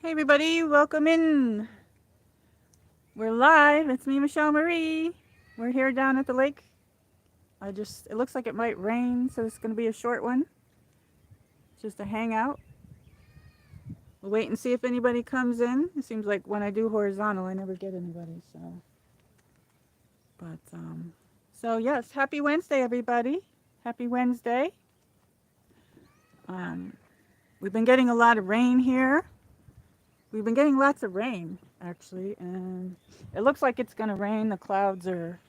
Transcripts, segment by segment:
Hey everybody, welcome in. We're live. It's me, Michelle Marie. We're here down at the lake. It looks like it might rain, so it's going to be a short one. Just a hangout. We'll wait and see if anybody comes in. It seems like when I do horizontal, I never get anybody, but, so yes, happy Wednesday, everybody. Happy Wednesday. Um, we've been getting a lot of rain here. We've been getting lots of rain, actually, and it looks like it's going to rain. The clouds are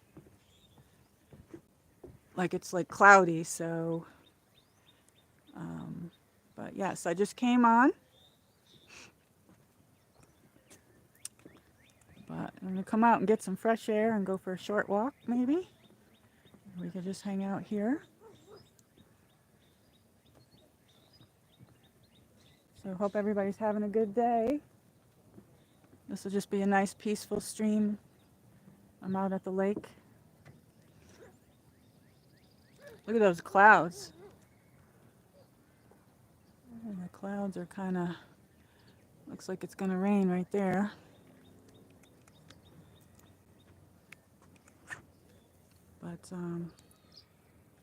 it's like cloudy, so, um, but yes, I just came on, but I'm going to come out and get some fresh air and go for a short walk, maybe. We could just hang out here. So hope everybody's having a good day. This will just be a nice peaceful stream. I'm out at the lake. Look at those clouds. And the clouds are kind of, looks like it's going to rain right there. But,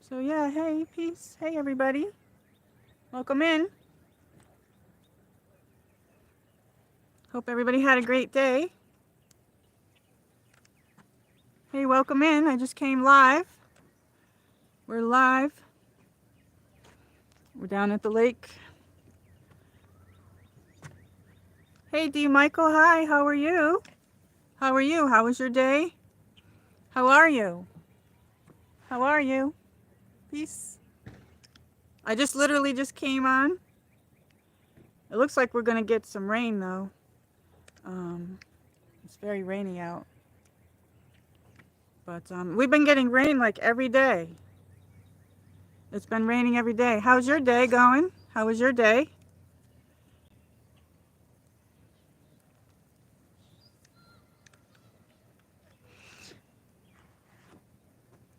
so yeah, hey, peace. Hey, everybody. Welcome in. Hope everybody had a great day. Hey, welcome in. I just came live. We're live. We're down at the lake. Hey, D. Michael. Hi. How are you? How are you? How was your day? How are you? How are you? Peace. I just literally just came on. It looks like we're going to get some rain, though. It's very rainy out. But we've been getting rain like every day. It's been raining every day. How's your day going? How was your day?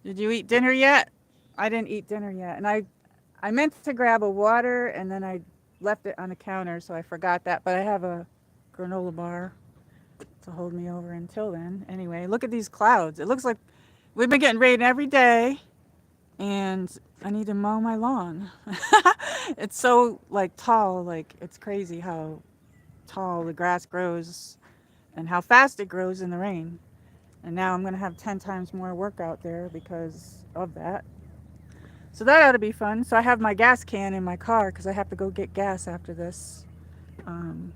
Did you eat dinner yet? I didn't eat dinner yet. And I meant to grab a water and then I left it on the counter, so I forgot that. But I have a granola bar to hold me over until then. Anyway, look at these clouds. It looks like we've been getting rain every day, and I need to mow my lawn. It's so like tall, like it's crazy how tall the grass grows and how fast it grows in the rain. And now I'm going to have 10 times more work out there because of that. So that ought to be fun. So I have my gas can in my car because I have to go get gas after this. Um,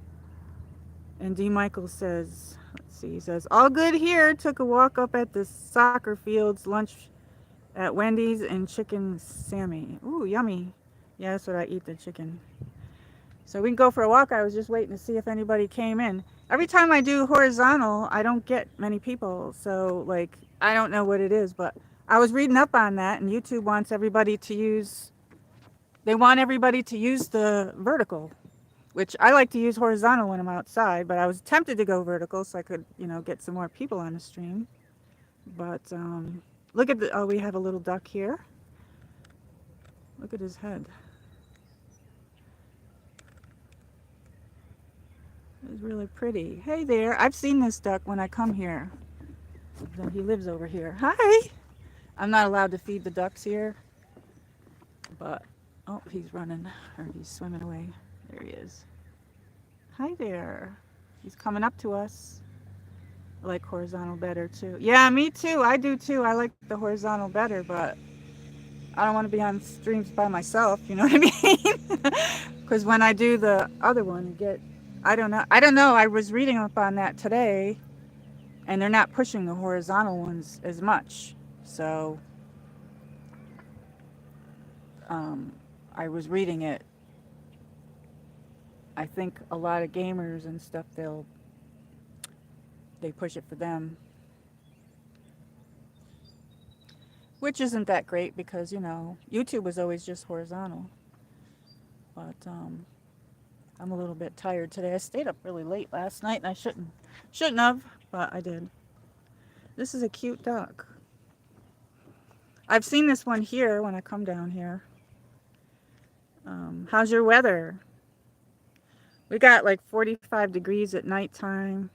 and D. Michael says, let's see, he says, all good here. Took a walk up at the soccer fields, lunch at Wendy's, and chicken Sammy. Ooh, yummy. Yeah, that's what I eat, the chicken. So we can go for a walk. I was just waiting to see if anybody came in. Every time I do horizontal, I don't get many people. So, like, I don't know what it is, but I was reading up on that, and YouTube wants everybody to use, they want everybody to use the vertical, which I like to use horizontal when I'm outside, but I was tempted to go vertical so I could, get some more people on the stream. But look at oh, we have a little duck here. Look at his head. It's really pretty. Hey there. I've seen this duck when I come here. He lives over here. Hi. I'm not allowed to feed the ducks here. But, oh, he's running. Or he's swimming away. There he is. Hi there. He's coming up to us. I like horizontal better too. Yeah, me too. I do too. I like the horizontal better, but I don't want to be on streams by myself. You know what I mean? Because when I do the other one, you get, I don't know. I don't know. I was reading up on that today, and they're not pushing the horizontal ones as much. So I was reading it. I think a lot of gamers and stuff, they push it for them, which isn't that great because YouTube was always just horizontal. But I'm a little bit tired today. I stayed up really late last night, and I shouldn't have, but I did. This is a cute duck. I've seen this one here when I come down here. How's your weather? We got like 45 degrees at nighttime,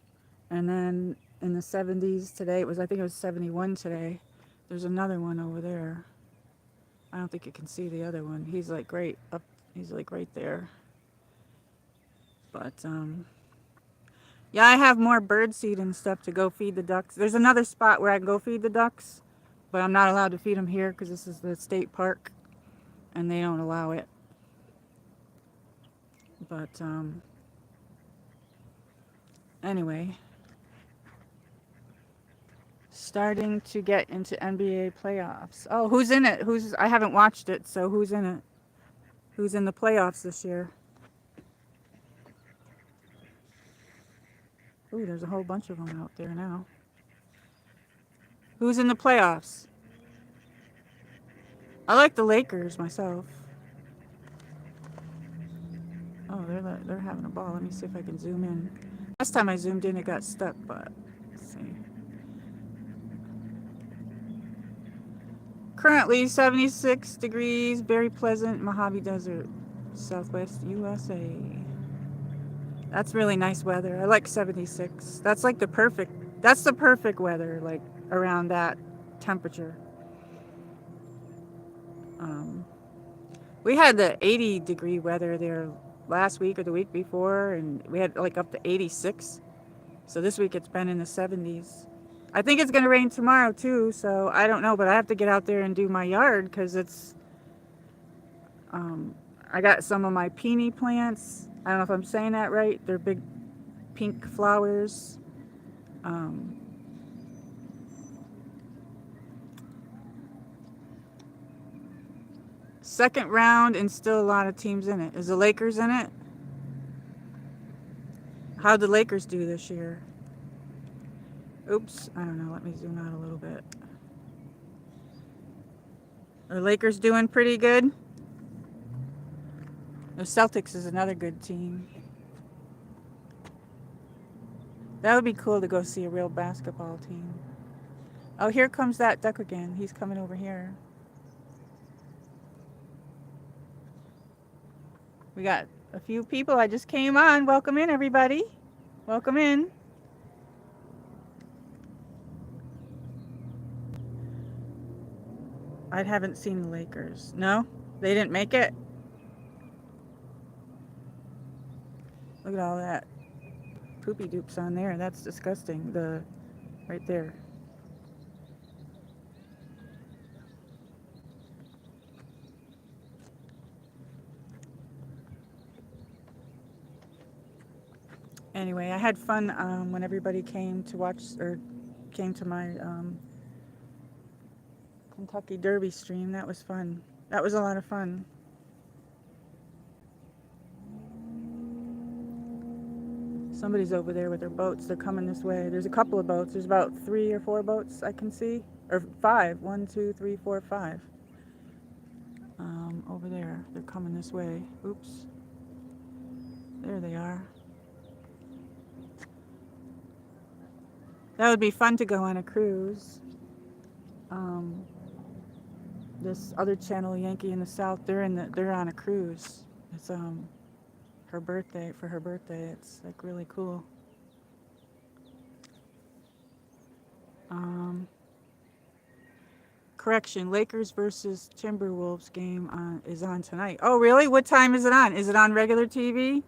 and then in the 70s today. I think it was 71 today. There's another one over there. I don't think you can see the other one. He's like right up. He's like right there. But yeah, I have more bird seed and stuff to go feed the ducks. There's another spot where I can go feed the ducks, but I'm not allowed to feed them here because this is the state park, and they don't allow it. But anyway, starting to get into NBA playoffs. Oh, who's in it? I haven't watched it, so who's in it? Who's in the playoffs this year? Ooh, there's a whole bunch of them out there now. Who's in the playoffs? I like the Lakers myself. Oh, they're having a ball. Let me see if I can zoom in. Last time I zoomed in, it got stuck, but let's see. Currently 76 degrees, very pleasant, Mojave Desert, Southwest USA. That's really nice weather. I like 76. That's like that's the perfect weather, like around that temperature. We had the 80-degree weather there last week or the week before, and we had like up to 86. So this week it's been in the 70s. I think it's going to rain tomorrow too, so I don't know, but I have to get out there and do my yard because I got some of my peony plants. I don't know if I'm saying that right. They're big pink flowers. Second round and still a lot of teams in it. Is the Lakers in it? How'd the Lakers do this year? Oops, I don't know. Let me zoom out a little bit. Are Lakers doing pretty good? The Celtics is another good team. That would be cool to go see a real basketball team. Oh, here comes that duck again. He's coming over here. We got a few people. I just came on. Welcome in, everybody. Welcome in. I haven't seen the Lakers. No? They didn't make it? Look at all that poopy doops on there. That's disgusting. Right there. Anyway, I had fun when everybody came to watch or came to my Kentucky Derby stream. That was fun. That was a lot of fun. Somebody's over there with their boats. They're coming this way. There's a couple of boats. There's about 3 or 4 boats I can see. Or 5. 1, 2, 3, 4, 5. Over there. They're coming this way. Oops. There they are. That would be fun to go on a cruise. This other channel, Yankee in the South, they're on a cruise. It's her birthday. It's like really cool. Correction, Lakers versus Timberwolves game is on tonight. Oh, really? What time is it on? Is it on regular TV?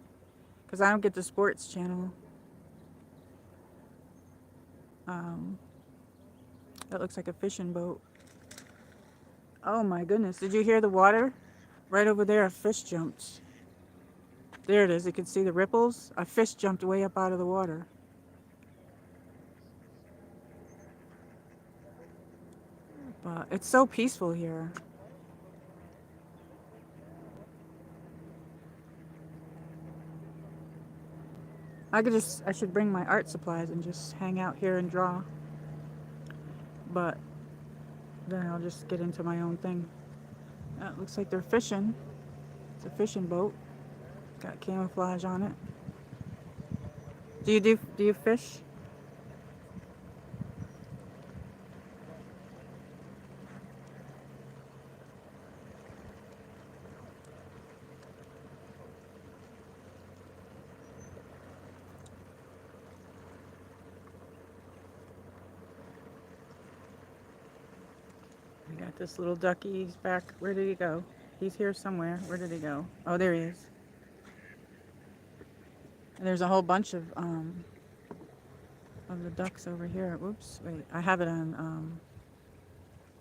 Because I don't get the sports channel. That looks like a fishing boat. Oh my goodness. Did you hear the water? Right over there, a fish jumped. There it is. You can see the ripples. A fish jumped way up out of the water. But it's so peaceful here. I should bring my art supplies and just hang out here and draw. But then I'll just get into my own thing. It looks like they're fishing. It's a fishing boat. Got camouflage on it. Do you fish? This little ducky, he's back. Where did he go? He's here somewhere. Where did he go? Oh, there he is. And there's a whole bunch of the ducks over here. Whoops, wait. I have it on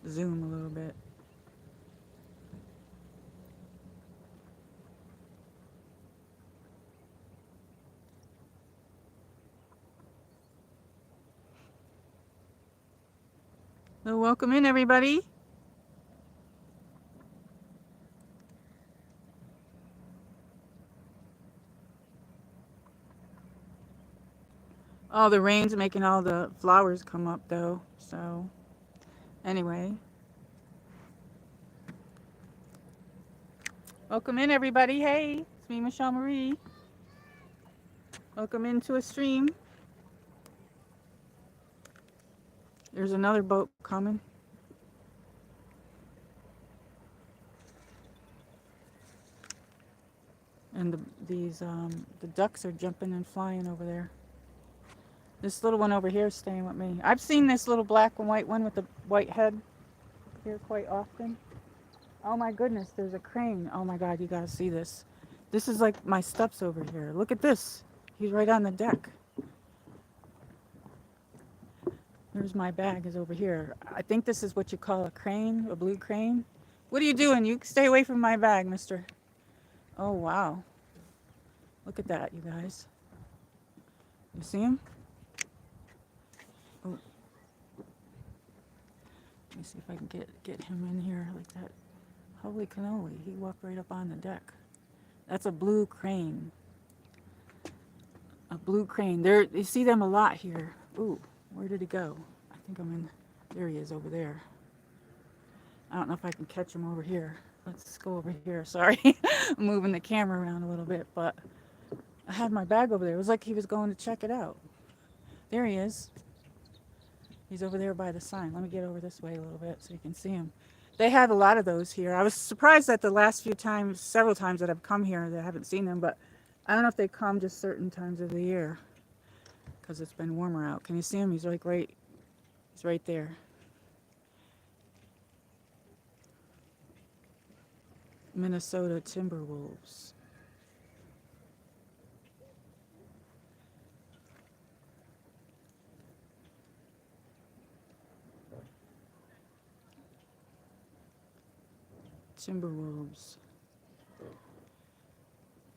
Zoom a little bit. So welcome in, everybody. Oh, the rain's making all the flowers come up, though. So, anyway. Welcome in, everybody. Hey, it's me, Michelle Marie. Welcome into a stream. There's another boat coming. And the ducks are jumping and flying over there. This little one over here is staying with me. I've seen this little black and white one with the white head here quite often. Oh my goodness, there's a crane. Oh my God, you gotta see this. This is like my steps over here. Look at this. He's right on the deck. There's my bag is over here. I think this is what you call a crane, a blue crane. What are you doing? You stay away from my bag, mister. Oh wow. Look at that, you guys. You see him? Oh. Let me see if I can get him in here like that. Holy cannoli, he walked right up on the deck. That's a blue crane. A blue crane. There, you see them a lot here. Ooh, where did he go? I think I'm in, there he is over there. I don't know if I can catch him over here. Let's go over here, sorry. I'm moving the camera around a little bit, but I had my bag over there. It was like he was going to check it out. There he is. He's over there by the sign. Let me get over this way a little bit so you can see him. They have a lot of those here. I was surprised that the last few times, several times that I've come here, that I haven't seen them, but I don't know if they come just certain times of the year because it's been warmer out. Can you see him? He's like he's right there. Minnesota Timberwolves. Timberwolves.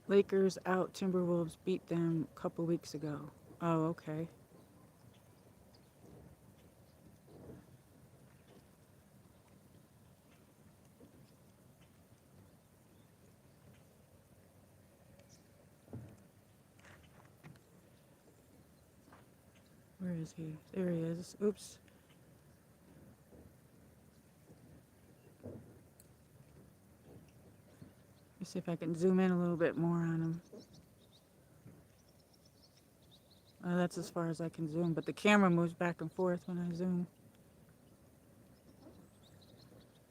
Lakers out. Timberwolves beat them a couple weeks ago. Oh, okay. Where is he? There he is. Oops. Let's see if I can zoom in a little bit more on him. That's as far as I can zoom, but the camera moves back and forth when I zoom.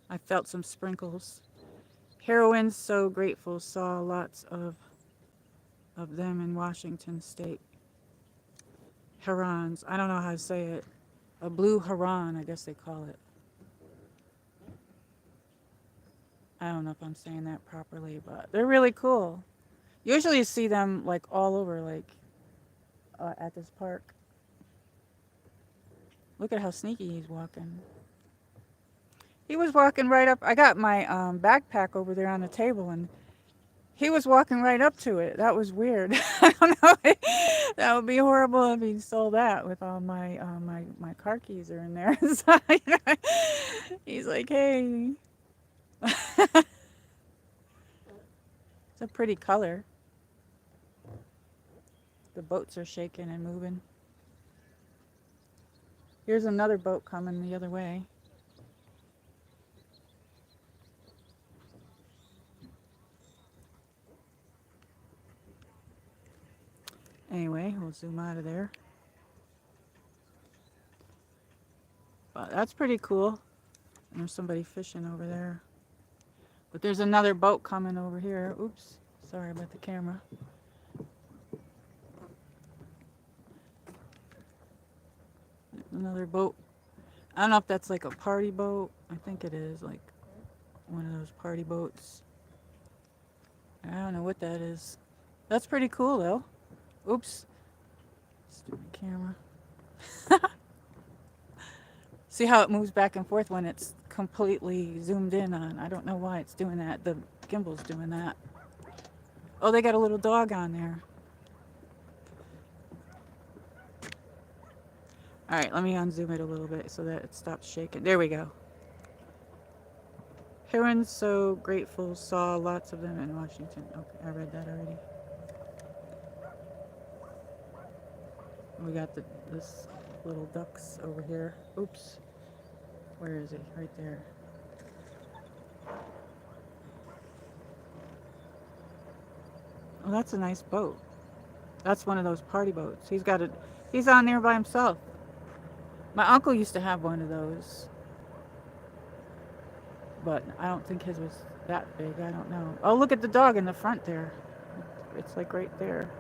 I felt some sprinkles. Heroines, so grateful, saw lots of them in Washington State. Herons, I don't know how to say it. A blue heron, I guess they call it. I don't know if I'm saying that properly, but they're really cool. Usually you see them like all over, like at this park. Look at how sneaky he's walking. He was walking right up. I got my backpack over there on the table, and he was walking right up to it. That was weird. I don't know. That would be horrible if he stole that with all my my car keys are in there. So, he's like, hey. It's a pretty color. The boats are shaking and moving. Here's another boat coming the other way. Anyway, we'll zoom out of there. But that's pretty cool. And there's somebody fishing over there. But there's another boat coming over here. Oops, sorry about the camera. Another boat. I don't know if that's like a party boat. I think it is like one of those party boats. I don't know what that is. That's pretty cool though. Oops. Stupid camera. See how it moves back and forth when it's completely zoomed in on. I don't know why it's doing that. The gimbal's doing that. Oh, they got a little dog on there. All right, let me unzoom it a little bit so that it stops shaking. There we go. Herons so grateful, saw lots of them in Washington. Okay, I read that already. We got this little ducks over here. Oops. Where is he? Right there. Oh, that's a nice boat. That's one of those party boats. He's on there by himself. My uncle used to have one of those, but I don't think his was that big. I don't know. Oh, look at the dog in the front there. It's like right there.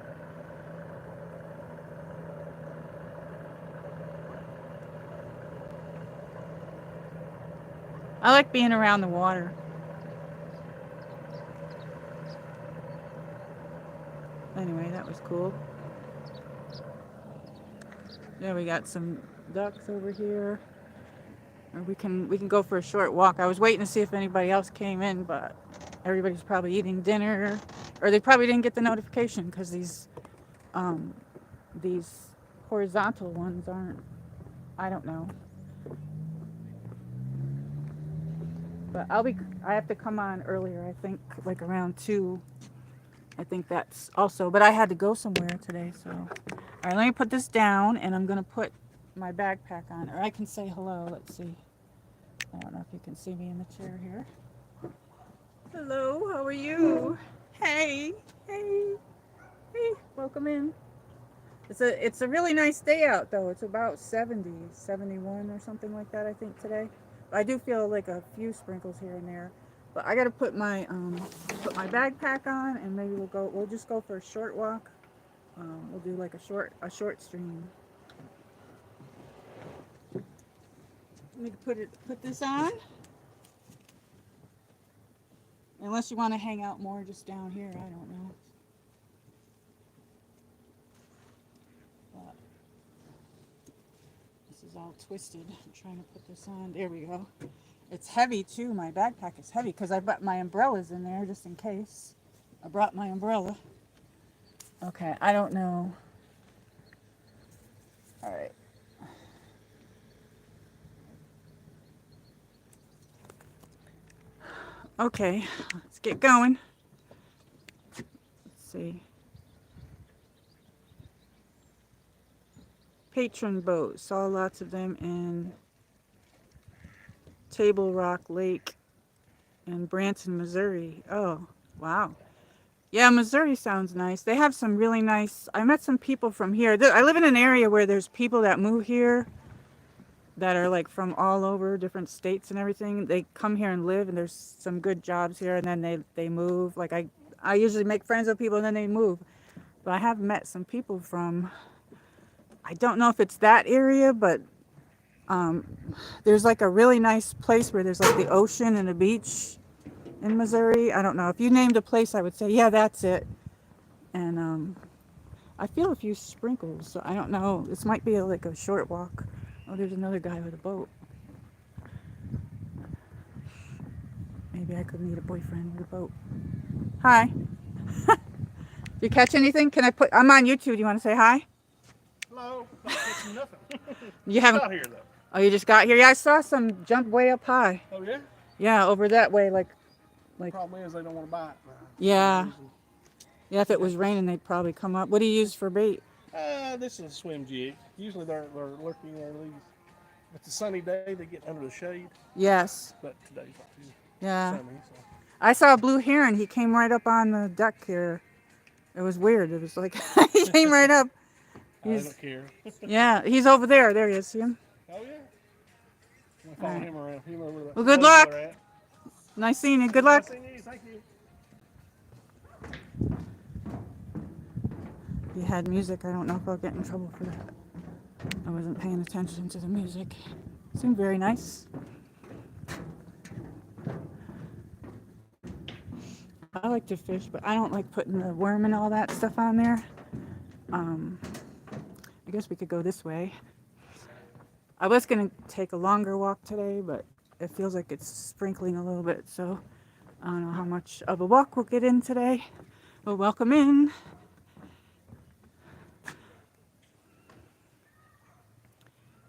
I like being around the water. Anyway, that was cool. Yeah, we got some ducks over here. Or we can go for a short walk. I was waiting to see if anybody else came in, but everybody's probably eating dinner, or they probably didn't get the notification because these horizontal ones aren't. I don't know. But I have to come on earlier. I think like around 2. I think that's also. But I had to go somewhere today, so. All right, let me put this down, and I'm gonna put my backpack on, or I can say hello. Let's see. I don't know if you can see me in the chair here. Hello, how are you? Hey, hey, hey, welcome in. It's a really nice day out though. It's about 70, 71 or something like that I think today. I do feel like a few sprinkles here and there. But I got to put my backpack on, and maybe we'll just go for a short walk. We'll do like a short stream. Let me put this on. Unless you want to hang out more just down here, I don't know. But this is all twisted. I'm trying to put this on. There we go. It's heavy too. My backpack is heavy because I brought my umbrellas in there just in case. I brought my umbrella. Okay, I don't know. All right. Okay, let's get going. Let's see. Patron boat. Saw lots of them in Table Rock Lake in Branson, Missouri. Oh, wow. Yeah, Missouri sounds nice. They have some really nice. I met some people from here. I live in an area where there's people that move here that are like from all over different states and everything. They come here and live, and there's some good jobs here, and then they move. Like I usually make friends with people and then they move. But I have met some people from, I don't know if it's that area, but there's like a really nice place where there's like the ocean and the beach in Missouri. I don't know. If you named a place, I would say, yeah, that's it. And I feel a few sprinkles, so I don't know. This might be like a short walk. Oh, there's another guy with a boat. Maybe I could meet a boyfriend with a boat. Hi. Do you catch anything? I'm on YouTube. Do you want to say hi? Hello. Not catching nothing. You haven't. Got here though. Oh, you just got here. Yeah, I saw some jump way up high. Oh yeah. Yeah, over that way, like. Problem is they don't want to bite. Yeah. Yeah, if it was raining, they'd probably come up. What do you use for bait? This is a swim jig. Usually they're lurking there. If it's a sunny day, they get under the shade. Yes. But today's not too sunny. So. I saw a blue heron. He came right up on the deck here. It was weird. It was like he came right up. I don't care. Yeah, he's over there. There he is. See him? Oh yeah. I'm following him around. Well, good luck. Nice seeing you. Good luck. Nice seeing you. Thank you. If you had music, I don't know if I'll get in trouble for that. I wasn't paying attention to the music. Seemed very nice. I like to fish, but I don't like putting the worm and all that stuff on there. Um, I guess we could go this way. I was gonna take a longer walk today, but it feels like it's sprinkling a little bit, so I don't know how much of a walk we'll get in today. But welcome in.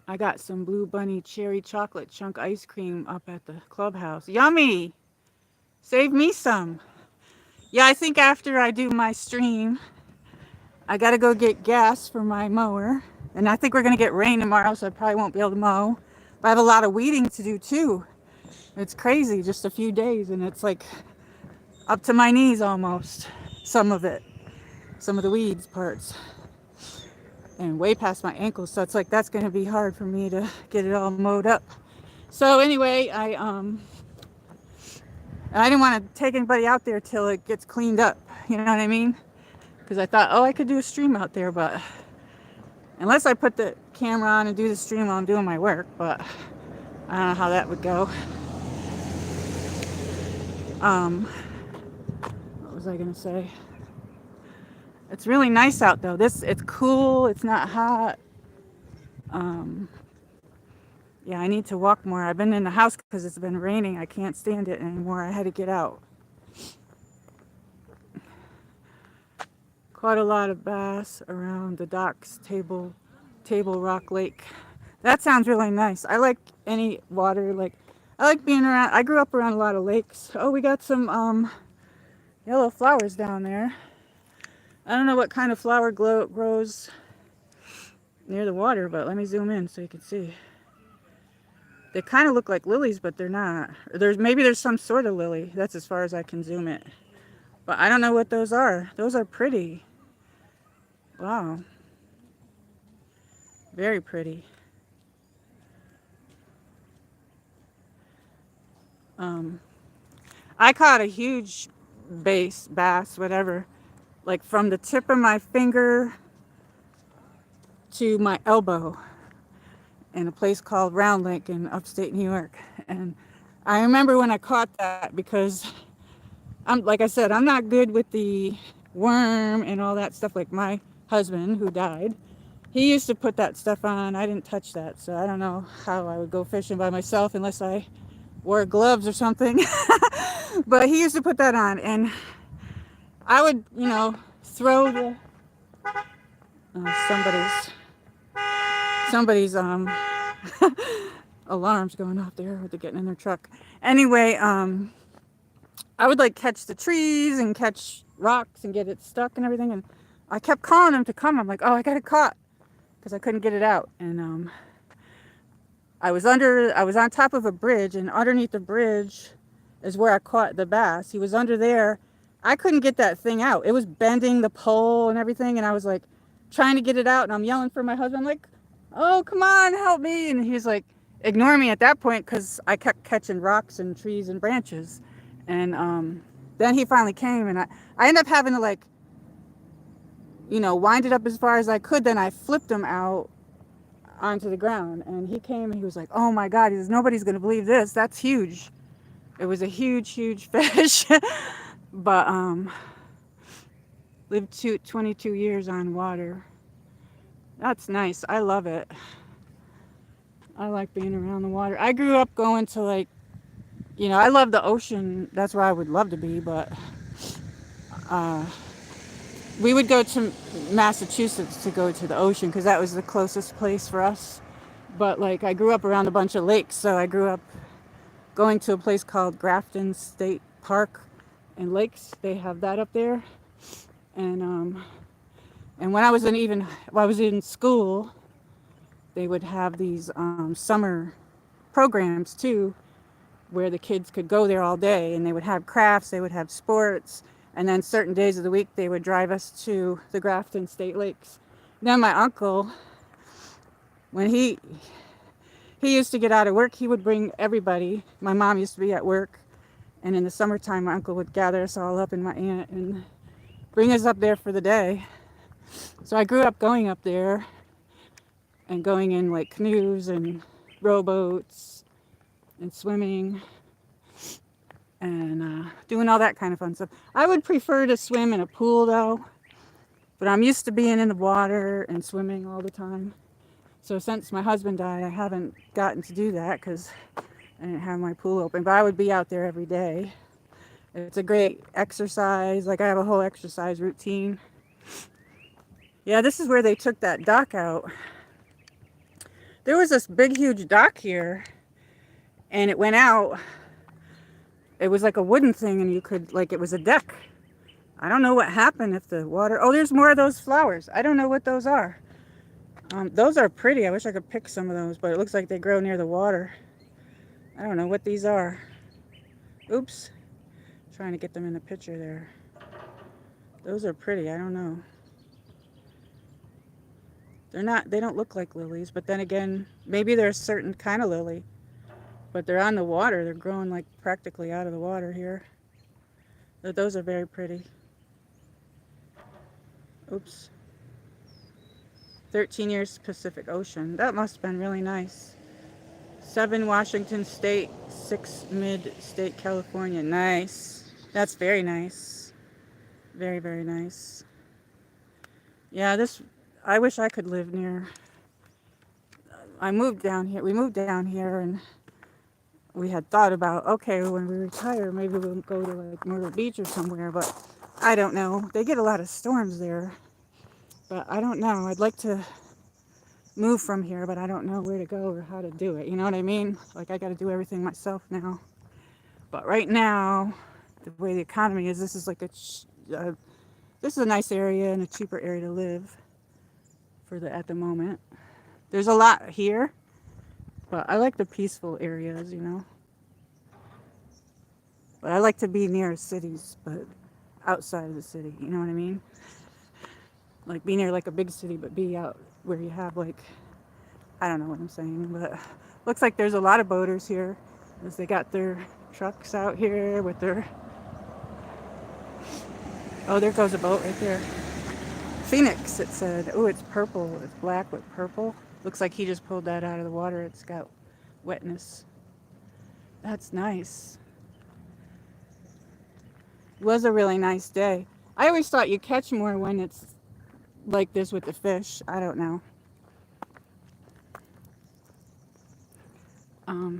I got some Blue Bunny cherry chocolate chunk ice cream up at the clubhouse. Yummy! Save me some. Yeah, I think after I do my stream, I gotta go get gas for my mower. And I think we're gonna get rain tomorrow, so I probably won't be able to mow. But I have a lot of weeding to do too. It's crazy, just a few days, and it's like up to my knees almost. Some of it. Some of the weeds parts. And way past my ankles, so it's like that's gonna be hard for me to get it all mowed up. So anyway, I didn't want to take anybody out there till it gets cleaned up. You know what I mean? Because I thought, oh, I could do a stream out there, but unless I put the camera on and do the stream while I'm doing my work, but I don't know how that would go. What was I gonna say? It's really nice out though. It's cool. It's not hot. Yeah, I need to walk more. I've been in the house because it's been raining. I can't stand it anymore. I had to get out. Caught a lot of bass around the docks, Table Rock Lake. That sounds really nice. I like any water. Like I like being around. I grew up around a lot of lakes. Oh, we got some yellow flowers down there. I don't know what kind of flower grows near the water, but let me zoom in so you can see. They kind of look like lilies, but they're not. Maybe there's some sort of lily. That's as far as I can zoom it. But I don't know what those are. Those are pretty. Wow. Very pretty. I caught a huge bass, whatever, like from the tip of my finger to my elbow in a place called Round Lake in upstate New York. And I remember when I caught that because like I said, I'm not good with the worm and all that stuff. Like my husband who died, he used to put that stuff on. I didn't touch that, so I don't know how I would go fishing by myself unless I wore gloves or something. But he used to put that on, and I would, throw the somebody's alarms going off there with the getting in their truck. Anyway, I would like catch the trees and catch rocks and get it stuck and everything, and I kept calling him to come. I'm like, oh, I got it caught, because I couldn't get it out. And I was on top of a bridge, and underneath the bridge is where I caught the bass. He was under there. I couldn't get that thing out. It was bending the pole and everything, and I was like trying to get it out, and I'm yelling for my husband. I'm like, oh, come on, help me. And he's like ignoring me at that point because I kept catching rocks and trees and branches. And then he finally came, and I ended up having to wind it up as far as I could. Then I flipped him out onto the ground, and he came and he was like, oh my God, he says, nobody's gonna believe this. That's huge. It was a huge fish. But lived 22 years on water. That's nice. I love it. I like being around the water. I grew up going to I love the ocean. That's where I would love to be, but we would go to Massachusetts to go to the ocean because that was the closest place for us. But I grew up around a bunch of lakes, so I grew up going to a place called Grafton State Park and Lakes. They have that up there. And when I was in school, they would have these summer programs too, where the kids could go there all day, and they would have crafts, they would have sports, and then certain days of the week they would drive us to the Grafton State Lakes. Then my uncle, when he used to get out of work, he would bring everybody. My mom used to be at work, and in the summertime my uncle would gather us all up, and my aunt, and bring us up there for the day. So I grew up going up there and going in canoes and rowboats and swimming and doing all that kind of fun stuff. I would prefer to swim in a pool though, but I'm used to being in the water and swimming all the time. So since my husband died, I haven't gotten to do that because I didn't have my pool open, but I would be out there every day. It's a great exercise. Like I have a whole exercise routine. Yeah, this is where they took that dock out. There was this big, huge dock here, and it went out. It was like a wooden thing, and you could, like, it was a deck. I don't know what happened if the water... Oh, there's more of those flowers. I don't know what those are. Those are pretty. I wish I could pick some of those, but it looks like they grow near the water. I don't know what these are. Oops. Trying to get them in the picture there. Those are pretty. I don't know. They don't look like lilies, but then again, maybe they're a certain kind of lily. But they're on the water. They're growing like practically out of the water here. But those are very pretty. Oops. 13 years Pacific Ocean. That must have been really nice. 7 Washington State, 6 Mid-State California. Nice. That's very nice. Very, very nice. Yeah, I wish I could live near. We moved down here and we had thought about, okay, when we retire, maybe we'll go to like Myrtle Beach or somewhere, but I don't know. They get a lot of storms there, but I don't know. I'd like to move from here, but I don't know where to go or how to do it. You know what I mean? Like I got to do everything myself now. But right now, the way the economy is, this is like this is a nice area and a cheaper area to live at the moment. There's a lot here, but I like the peaceful areas, you know. But I like to be near cities, but outside of the city, you know what I mean? Like be near like a big city, but be out where you have like, I don't know what I'm saying, but looks like there's a lot of boaters here as they got their trucks out here with their, oh, there goes a boat right there. Phoenix, it said. Oh, it's purple. It's black with purple. Looks like he just pulled that out of the water. It's got wetness. That's nice. It was a really nice day. I always thought you catch more when it's like this with the fish. I don't know.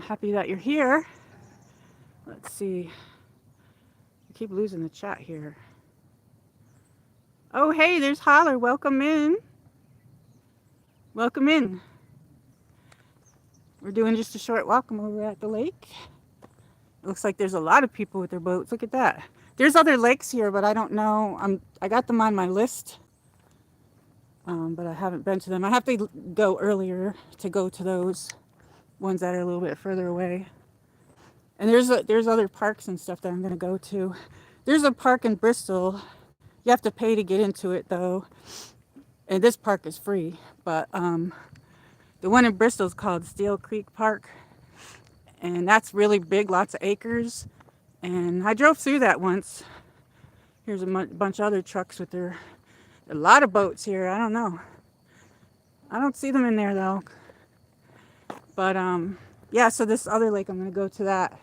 Happy that you're here. Let's see. I keep losing the chat here. Oh, hey, there's Holler. Welcome in. Welcome in. We're doing just a short walk. I'm over at the lake. It looks like there's a lot of people with their boats. Look at that. There's other lakes here, but I don't know. I got them on my list, but I haven't been to them. I have to go earlier to go to those ones that are a little bit further away. And there's other parks and stuff that I'm going to go to. There's a park in Bristol. You have to pay to get into it, though. And this park is free. But the one in Bristol is called Steel Creek Park. And that's really big, lots of acres. And I drove through that once. Here's a bunch of other trucks with a lot of boats here. I don't know. I don't see them in there, though. But, yeah, so this other lake, I'm going to go to that.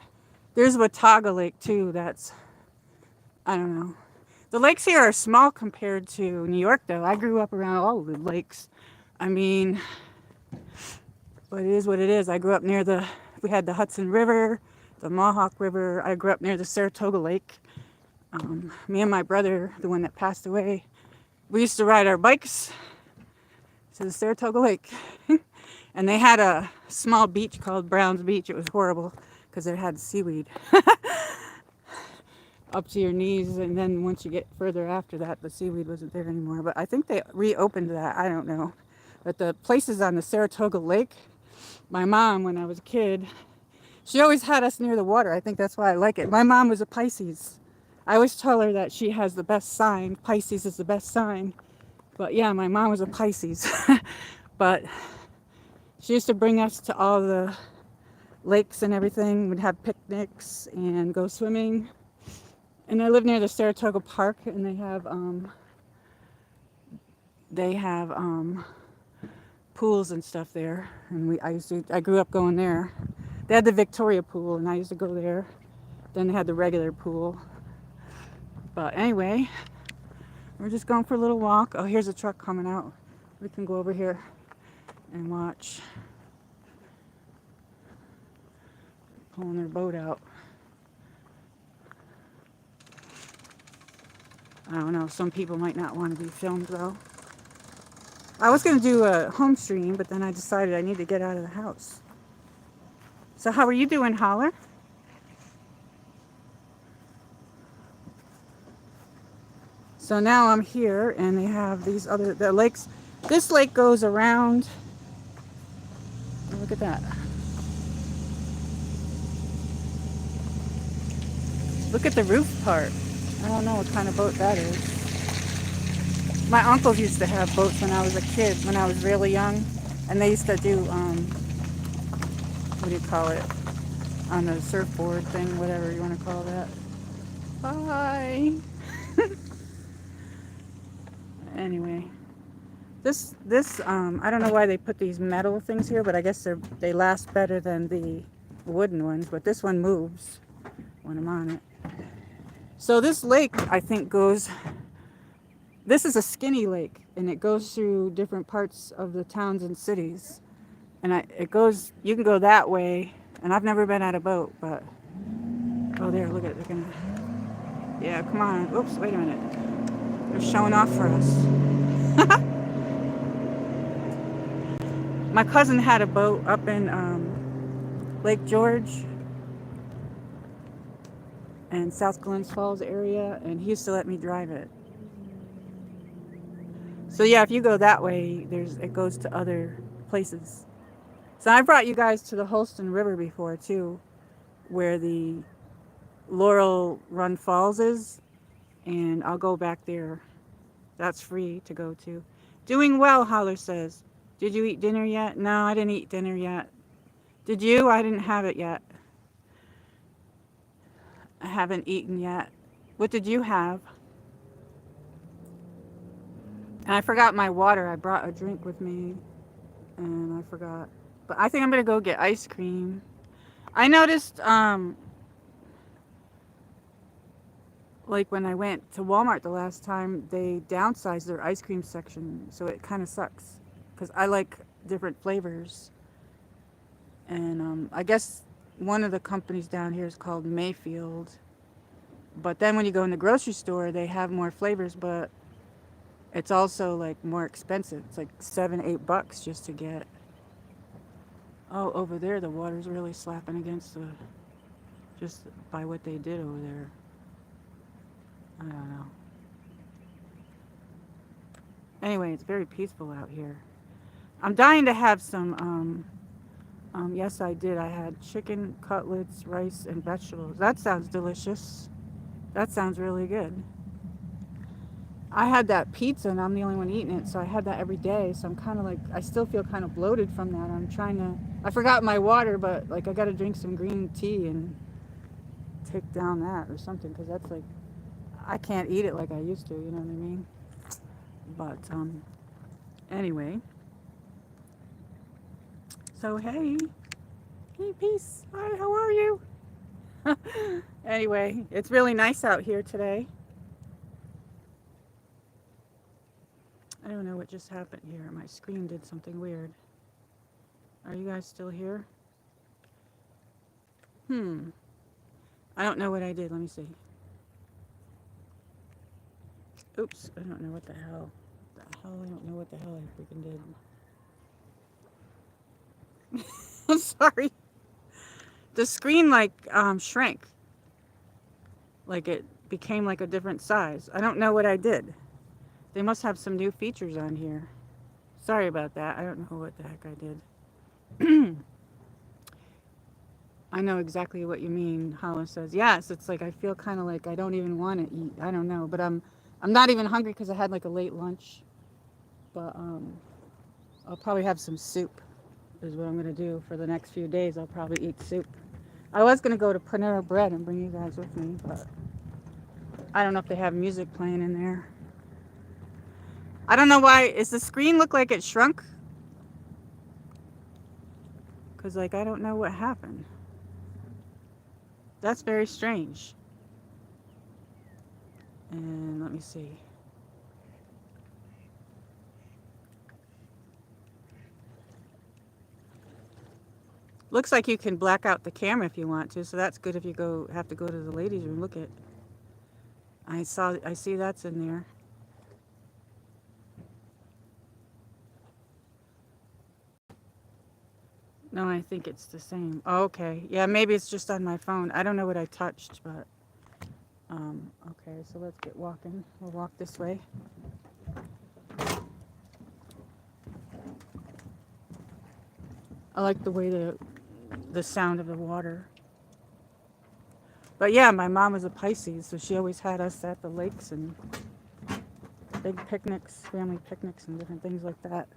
There's Watauga Lake, too. That's, I don't know. The lakes here are small compared to New York, though. I grew up around all of the lakes. I mean, but it is what it is. I grew up near we had the Hudson River, the Mohawk River. I grew up near the Saratoga Lake. Me and my brother, the one that passed away, we used to ride our bikes to the Saratoga Lake. And they had a small beach called Brown's Beach. It was horrible because it had seaweed up to your knees. And then once you get further after that, the seaweed wasn't there anymore. But I think they reopened that. I don't know. But the places on the Saratoga Lake, my mom, when I was a kid, she always had us near the water. I think that's why I like it. My mom was a Pisces. I always tell her that she has the best sign. Pisces is the best sign. But yeah, my mom was a Pisces. But she used to bring us to all the lakes and everything. We'd have picnics and go swimming. And I live near the Saratoga Park, and they have pools and stuff there, and I grew up going there. They had the Victoria pool, and I used to go there. Then they had the regular pool. But anyway, we're just going for a little walk. Oh, here's a truck coming out. We can go over here and watch. Pulling their boat out. I don't know, some people might not want to be filmed though. I was going to do a home stream, but then I decided I need to get out of the house. So how are you doing, Holler? So now I'm here, and they have the lakes. This lake goes around. Oh, look at that. Look at the roof part. I don't know what kind of boat that is. My uncles used to have boats when I was a kid, when I was really young. And they used to do, what do you call it? On the surfboard thing, whatever you want to call that. Bye. Anyway. This, I don't know why they put these metal things here, but I guess they last better than the wooden ones. But this one moves when I'm on it. So this lake, I think, this is a skinny lake, and it goes through different parts of the towns and cities. And you can go that way, and I've never been at a boat, but, oh, there, look at it, yeah, come on, oops, wait a minute. They're showing off for us. My cousin had a boat up in Lake George and South Glens Falls area, and he used to let me drive it. So yeah, if you go that way, it goes to other places. So I brought you guys to the Holston River before too, where the Laurel Run Falls is, and I'll go back there. That's free to go to. Doing well, Holler says. Did you eat dinner yet? No, I didn't eat dinner yet. Did you? I didn't have it yet. I haven't eaten yet. What did you have? And I forgot my water. I brought a drink with me, and I forgot. But I think I'm going to go get ice cream. I noticed, like when I went to Walmart the last time, they downsized their ice cream section, so it kind of sucks. Because I like different flavors. And I guess one of the companies down here is called Mayfield. But then when you go in the grocery store, they have more flavors, but it's also like more expensive. It's like $7-8 just to get. Oh, over there the water's really slapping against just by what they did over there. I don't know. Anyway, it's very peaceful out here. I'm dying to have some, yes I did. I had chicken, cutlets, rice, and vegetables. That sounds delicious. That sounds really good. I had that pizza, and I'm the only one eating it, so I had that every day. So I'm kind of like, I still feel kind of bloated from that. I forgot my water, but like I got to drink some green tea and take down that or something, because that's like, I can't eat it like I used to, you know what I mean? But anyway. So hey, peace. Hi, how are you? Anyway, it's really nice out here today. I don't know what just happened here. My screen did something weird. Are you guys still here? I don't know what I did. Let me see. Oops, I don't know what the hell. I don't know what the hell I freaking did. I'm sorry. The screen like shrank. Like it became like a different size. I don't know what I did. They must have some new features on here. Sorry about that. I don't know what the heck I did. I know exactly what you mean, Holland says. Yes, it's like I feel kind of like I don't even want to eat. I don't know, but I'm not even hungry because I had like a late lunch. But I'll probably have some soup is what I'm going to do for the next few days. I'll probably eat soup. I was going to go to Panera Bread and bring you guys with me, but I don't know if they have music playing in there. I don't know why. Does the screen look like it shrunk? Because, like, I don't know what happened. That's very strange. And let me see. Looks like you can black out the camera if you want to, so that's good if you have to go to the ladies' room. Look at, I see that's in there. No, I think it's the same. Oh, okay. Yeah, maybe it's just on my phone. I don't know what I touched, but okay, so let's get walking. We'll walk this way. I like the way the sound of the water. But yeah, my mom was a Pisces, so she always had us at the lakes and big picnics, family picnics and different things like that.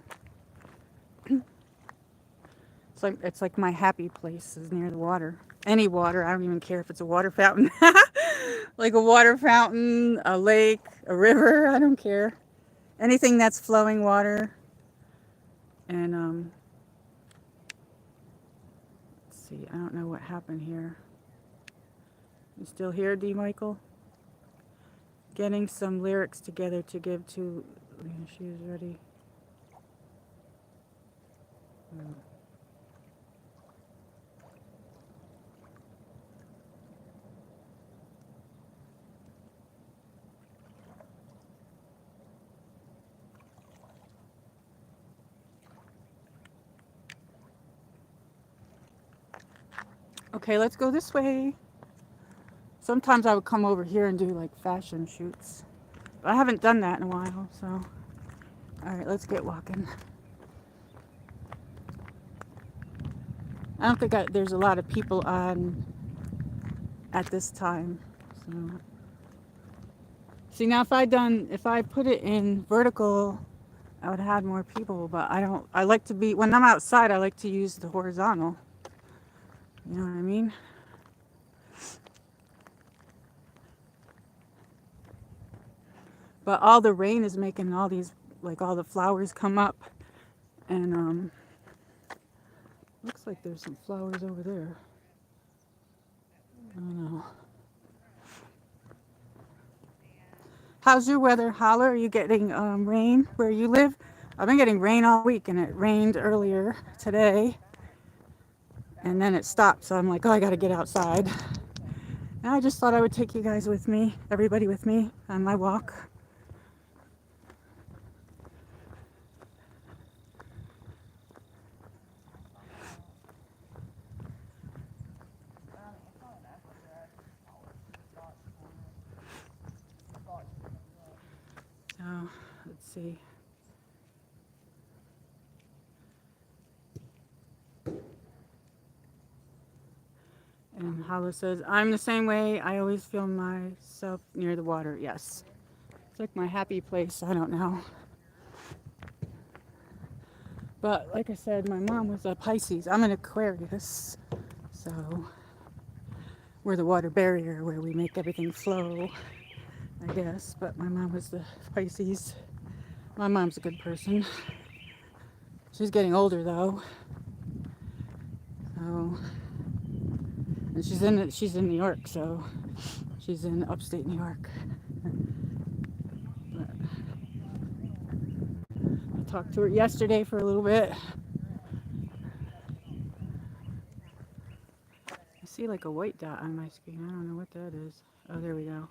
It's like my happy place is near the water. Any water, I don't even care if it's a water fountain. Like a water fountain, a lake, a river, I don't care. Anything that's flowing water. And let's see, I don't know what happened here. You still here, D. Michael? Getting some lyrics together to give to. She is ready. Okay, let's go this way. Sometimes I would come over here and do like fashion shoots. But I haven't done that in a while, so. Alright, let's get walking. I don't think there's a lot of people on at this time. So. See, now if I put it in vertical, I would have had more people, but I like to be, when I'm outside, I like to use the horizontal. You know what I mean? But all the rain is making all these, like all the flowers come up. And looks like there's some flowers over there. I don't know. How's your weather, Holler? Are you getting rain where you live? I've been getting rain all week, and it rained earlier today. And then it stopped, so I'm like, oh, I gotta get outside. And I just thought I would take you guys with me, everybody with me, on my walk. So, let's see. And Hala says, I'm the same way. I always feel myself near the water. Yes. It's like my happy place. I don't know. But like I said, my mom was a Pisces. I'm an Aquarius. So we're the water barrier where we make everything flow, I guess. But my mom was the Pisces. My mom's a good person. She's getting older though. So, and she's in New York, so she's in upstate New York. But I talked to her yesterday for a little bit. I see like a white dot on my screen. I don't know what that is. Oh, there we go.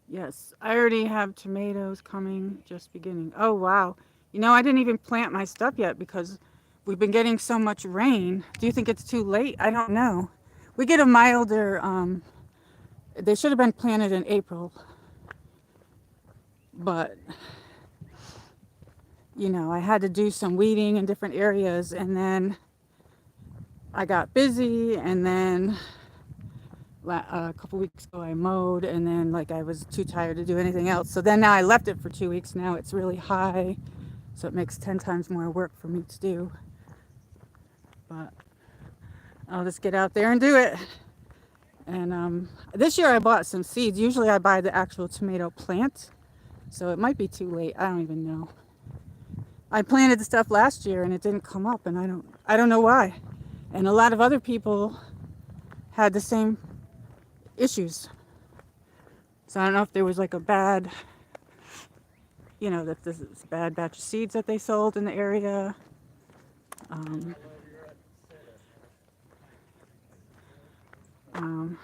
Yes, I already have tomatoes coming, just beginning. Oh, wow. You know, I didn't even plant my stuff yet because we've been getting so much rain. Do you think it's too late? I don't know. We get a milder, they should have been planted in April. But, you know, I had to do some weeding in different areas, and then I got busy, and then a couple weeks ago I mowed, and then like I was too tired to do anything else. So then now I left it for 2 weeks. Now it's really high, so it makes 10 times more work for me to do. But I'll just get out there and do it. And this year I bought some seeds. Usually I buy the actual tomato plant, so it might be too late. I don't even know. I planted the stuff last year and it didn't come up, and I don't know why. And a lot of other people had the same issues. So I don't know if there was like a bad, that this is a bad batch of seeds that they sold in the area. Um, um,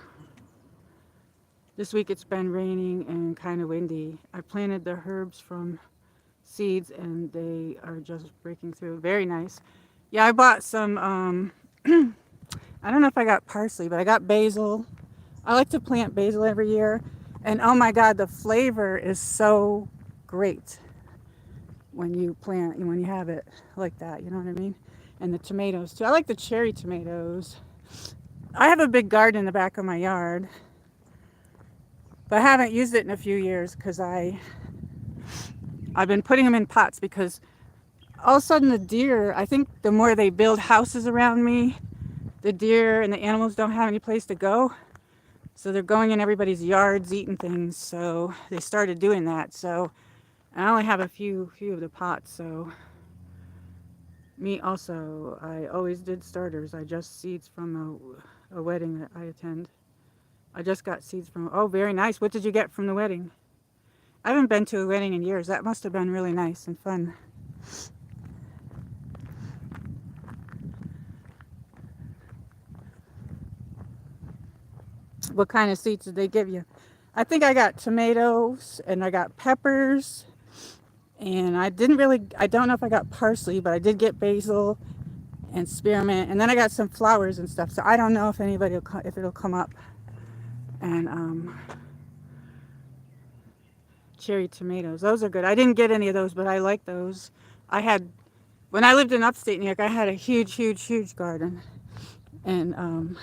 this week it's been raining and kind of windy. I planted the herbs from seeds and they are just breaking through. Very nice. Yeah, I bought some, I don't know if I got parsley, but I got basil. I like to plant basil every year. And oh my God, the flavor is so great when you have it like that, you know what I mean? And the tomatoes too. I like the cherry tomatoes. I have a big garden in the back of my yard, but I haven't used it in a few years because I've been putting them in pots because all of a sudden the deer, I think the more they build houses around me, the deer and the animals don't have any place to go. So they're going in everybody's yards eating things. So they started doing that. So I only have a few of the pots. So me also, I always did starters. I just seeds from a wedding that I attend. I just got seeds from, oh, very nice. What did you get from the wedding? I haven't been to a wedding in years. That must have been really nice and fun. What kind of seeds did they give you? I think I got tomatoes and I got peppers. And I don't know if I got parsley, but I did get basil and spearmint. And then I got some flowers and stuff. So I don't know if if it'll come up. And cherry tomatoes. Those are good. I didn't get any of those, but I like those. When I lived in upstate New York, I had a huge garden. And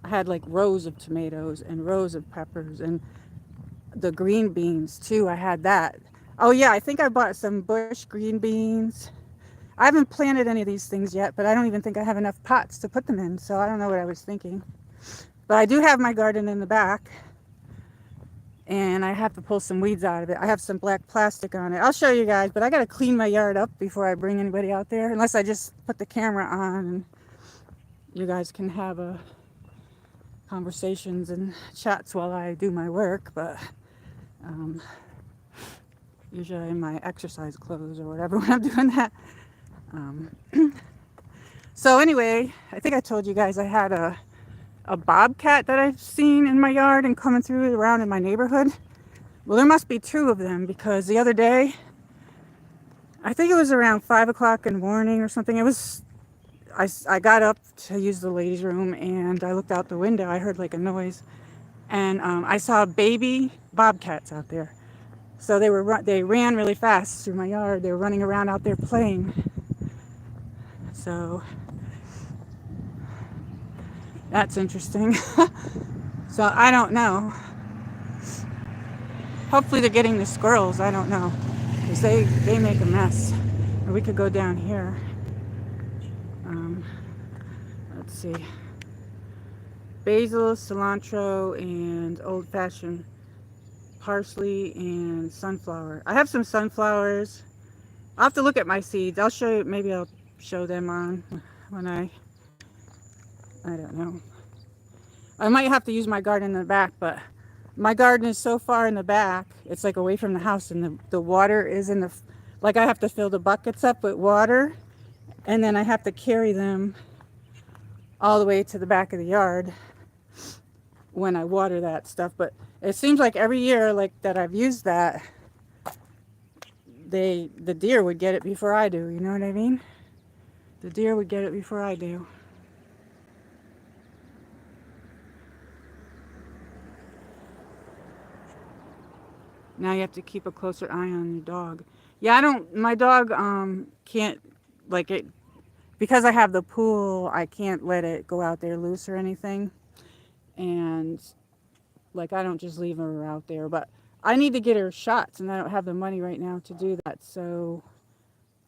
I had like rows of tomatoes and rows of peppers and the green beans too. I had that. Oh yeah, I think I bought some bush green beans. I haven't planted any of these things yet, but I don't even think I have enough pots to put them in, so I don't know what I was thinking. But I do have my garden in the back, and I have to pull some weeds out of it. I have some black plastic on it. I'll show you guys, but I got to clean my yard up before I bring anybody out there, unless I just put the camera on and you guys can have conversations and chats while I do my work. But usually in my exercise clothes or whatever when I'm doing that. So anyway, I think I told you guys I had a bobcat that I've seen in my yard and coming through around in my neighborhood. Well, there must be two of them because the other day, I think it was around 5 o'clock in the morning or something. I got up to use the ladies' room and I looked out the window. I heard like a noise and I saw baby bobcats out there. So they ran really fast through my yard. They were running around out there playing. So that's interesting. So I don't know. Hopefully they're getting the squirrels. I don't know. Because they make a mess. Or we could go down here. Let's see. Basil, cilantro, and old-fashioned parsley and sunflower. I have some sunflowers. I'll have to look at my seeds. I'll show you. Maybe I'll show them on when I don't know. I might have to use my garden in the back, but my garden is so far in the back. It's like away from the house, and the water is in like I have to fill the buckets up with water, and then I have to carry them all the way to the back of the yard when I water that stuff. But it seems like every year like that I've used that, the deer would get it before I do. You know what I mean? The deer would get it before I do. Now you have to keep a closer eye on your dog. Yeah, my dog can't, like it, because I have the pool, I can't let it go out there loose or anything. And like I don't just leave her out there, but I need to get her shots and I don't have the money right now to do that. So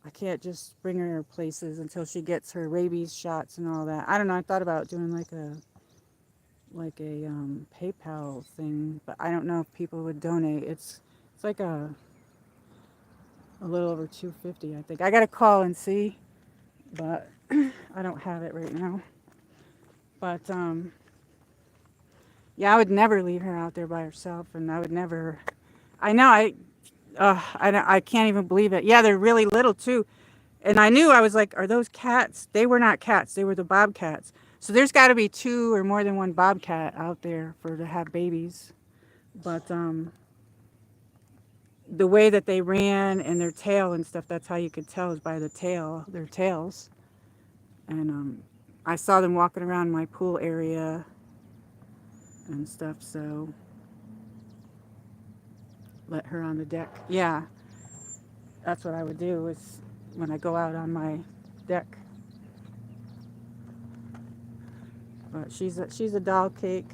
I can't just bring her places until she gets her rabies shots and all that. I don't know, I thought about doing like a PayPal thing, but I don't know if people would donate. It's like a little over 250, I think. I got to call and see, but I don't have it right now. But yeah, I would never leave her out there by herself, and I would never. I know I can't even believe it. Yeah, they're really little too. And I knew, I was like, are those cats? They were not cats. They were the bobcats. So there's got to be two or more than one bobcat out there for to have babies. But the way that they ran and their tail and stuff, that's how you could tell is by the tail, their tails. And I saw them walking around my pool area and stuff. So let her on the deck. Yeah, that's what I would do is when I go out on my deck. But she's a doll cake.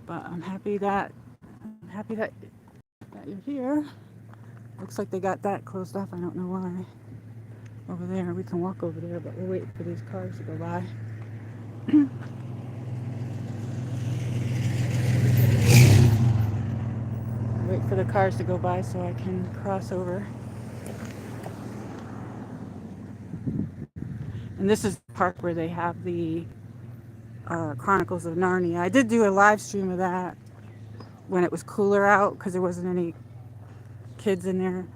But I'm happy that you're here. Looks like they got that closed off. I don't know why. Over there, we can walk over there, but we'll wait for these cars to go by. Wait for the cars to go by so I can cross over. And this is the park where they have the Chronicles of Narnia. I did do a live stream of that when it was cooler out because there wasn't any kids in there.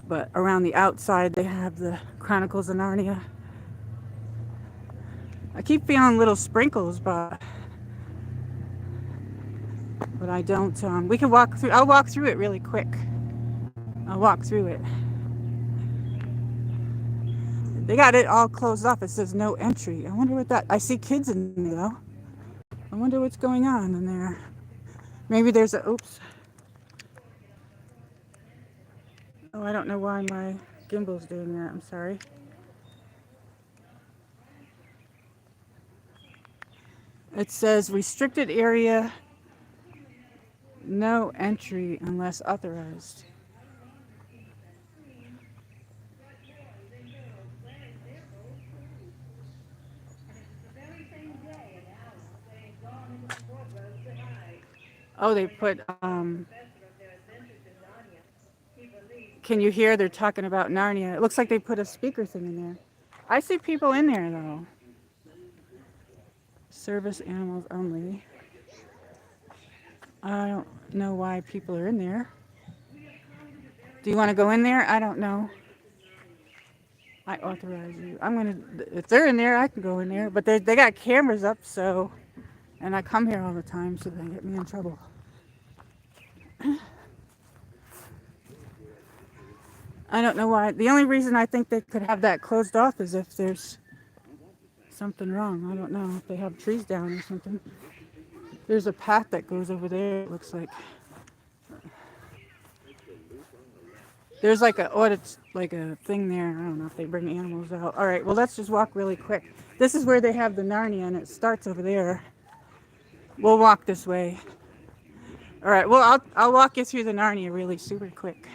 But around the outside, they have the Chronicles of Narnia. I keep feeling little sprinkles, but I don't. We can walk through. I'll walk through it really quick. I'll walk through it. They got it all closed off. It says no entry. I wonder what that. I see kids in there though. I wonder what's going on in there. Maybe there's a. Oops. Oh, I don't know why my gimbal's doing that. I'm sorry. It says restricted area. No entry unless authorized. Oh, they put, can you hear? They're talking about Narnia. It looks like they put a speaker thing in there. I see people in there though. Service animals only. I don't know why people are in there. Do you want to go in there? I don't know. I authorize you. I'm gonna. If they're in there, I can go in there. But they got cameras up, so. And I come here all the time, so they get me in trouble. I don't know why. The only reason I think they could have that closed off is if there's something wrong. I don't know if they have trees down or something. There's a path that goes over there. It looks like. There's like a thing there. I don't know if they bring animals out. All right, well, let's just walk really quick. This is where they have the Narnia, and it starts over there. We'll walk this way. All right, well, I'll walk you through the Narnia really super quick.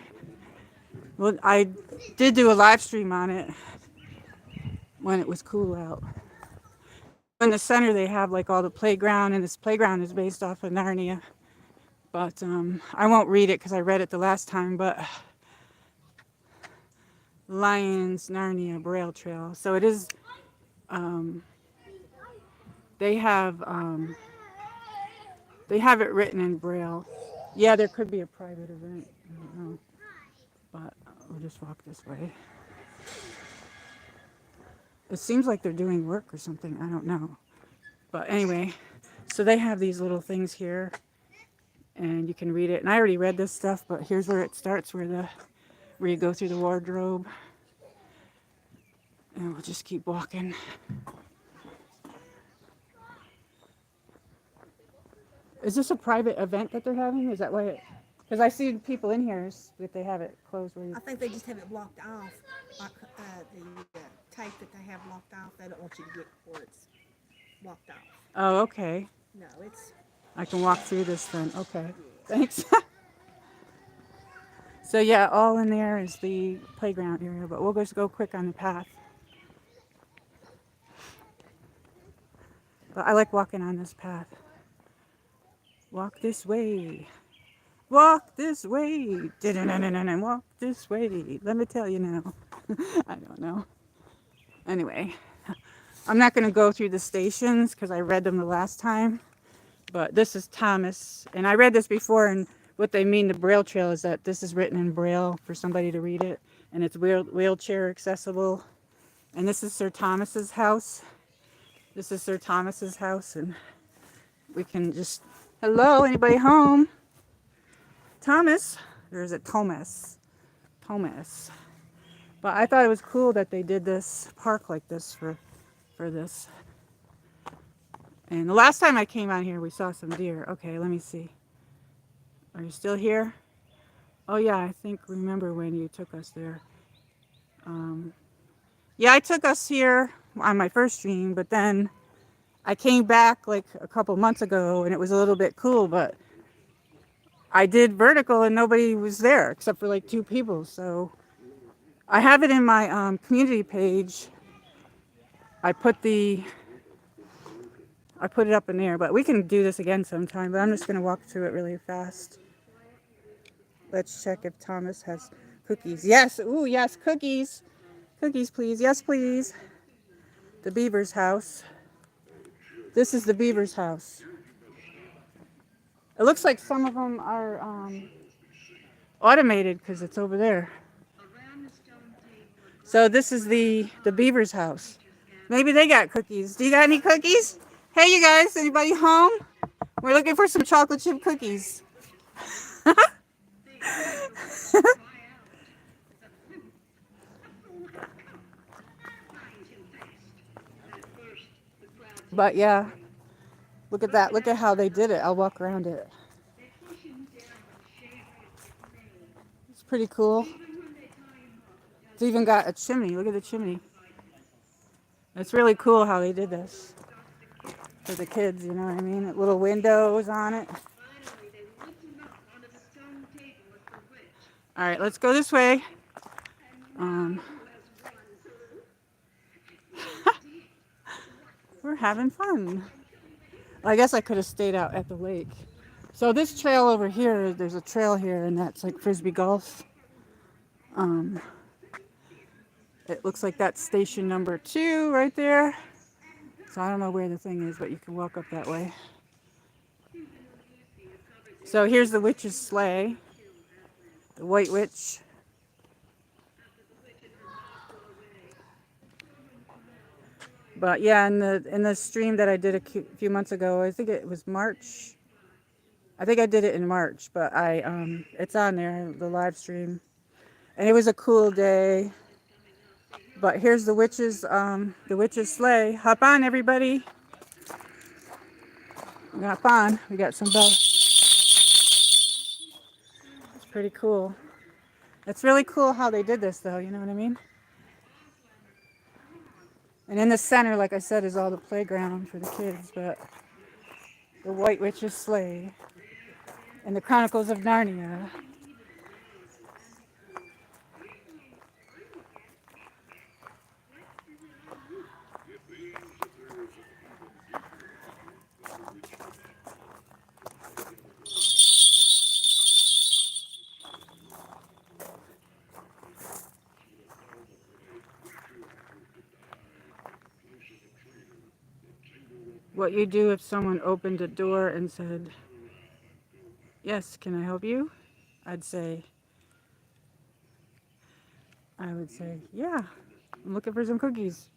Well, I did do a live stream on it when it was cool out. In the center, they have like all the playground, and this playground is based off of Narnia. But I won't read it because I read it the last time, but Lions Narnia Braille Trail. So it is, they have it written in Braille. Yeah, there could be a private event. I don't know. But we'll just walk this way. It seems like they're doing work or something. I don't know. But anyway, so they have these little things here. And you can read it. And I already read this stuff, but here's where it starts, where you go through the wardrobe. And we'll just keep walking. Is this a private event that they're having? Is that why it... Because I see people in here that they have it closed. Where you... I think they just have it blocked off. Like the tape that they have blocked off, they don't want you to get before it's blocked off. Oh, okay. No, it's... I can walk through this then. Okay. Thanks. So yeah, all in there is the playground area, but we'll just go quick on the path. But I like walking on this path. Walk this way. Walk this way. Walk this way. Let me tell you now. I don't know. Anyway, I'm not going to go through the stations because I read them the last time. But this is Thomas. And I read this before, and what they mean the Braille Trail is that this is written in Braille for somebody to read it. And it's wheelchair accessible. And this is Sir Thomas's house. This is Sir Thomas's house. And we can just... Hello, anybody home? Thomas? Or is it Thomas? Thomas. But I thought it was cool that they did this park like this for this. And the last time I came out here, we saw some deer. Okay, let me see. Are you still here? Oh yeah, I think remember when you took us there. Yeah, I took us here on my first stream, but then I came back like a couple months ago and it was a little bit cool, but I did vertical and nobody was there except for like 2 people. So I have it in my community page. I put it up in there, but we can do this again sometime, but I'm just going to walk through it really fast. Let's check if Thomas has cookies. Yes. Ooh, yes, cookies. Cookies, please. Yes, please. The beaver's house. This is the beaver's house. It looks like some of them are automated because it's over there. So this is the beaver's house. Maybe they got cookies. Do you got any cookies? Hey, you guys, anybody home? We're looking for some chocolate chip cookies. But yeah, look at that. Look at how they did it. I'll walk around it. It's pretty cool. It's even got a chimney. Look at the chimney. It's really cool how they did this for the kids, you know what I mean? Little windows on it. All right, let's go this way. We're having fun. Well, I guess I could have stayed out at the lake. So this trail over here, there's a trail here, and that's like frisbee golf. It looks like that's station number 2 right there. So I don't know where the thing is, but you can walk up that way. So here's the witch's sleigh, the white witch. But yeah, in the stream that I did a few months ago, I think it was March. I think I did it in March, but it's on there, the live stream, and it was a cool day. But here's the witch's sleigh. Hop on, everybody. Hop on. We got some bells. It's pretty cool. It's really cool how they did this, though. You know what I mean? And in the center, like I said, is all the playground for the kids. But the White Witch's sleigh and the Chronicles of Narnia. What you do if someone opened a door and said, "Yes, can I help you?" I would say, "Yeah, I'm looking for some cookies."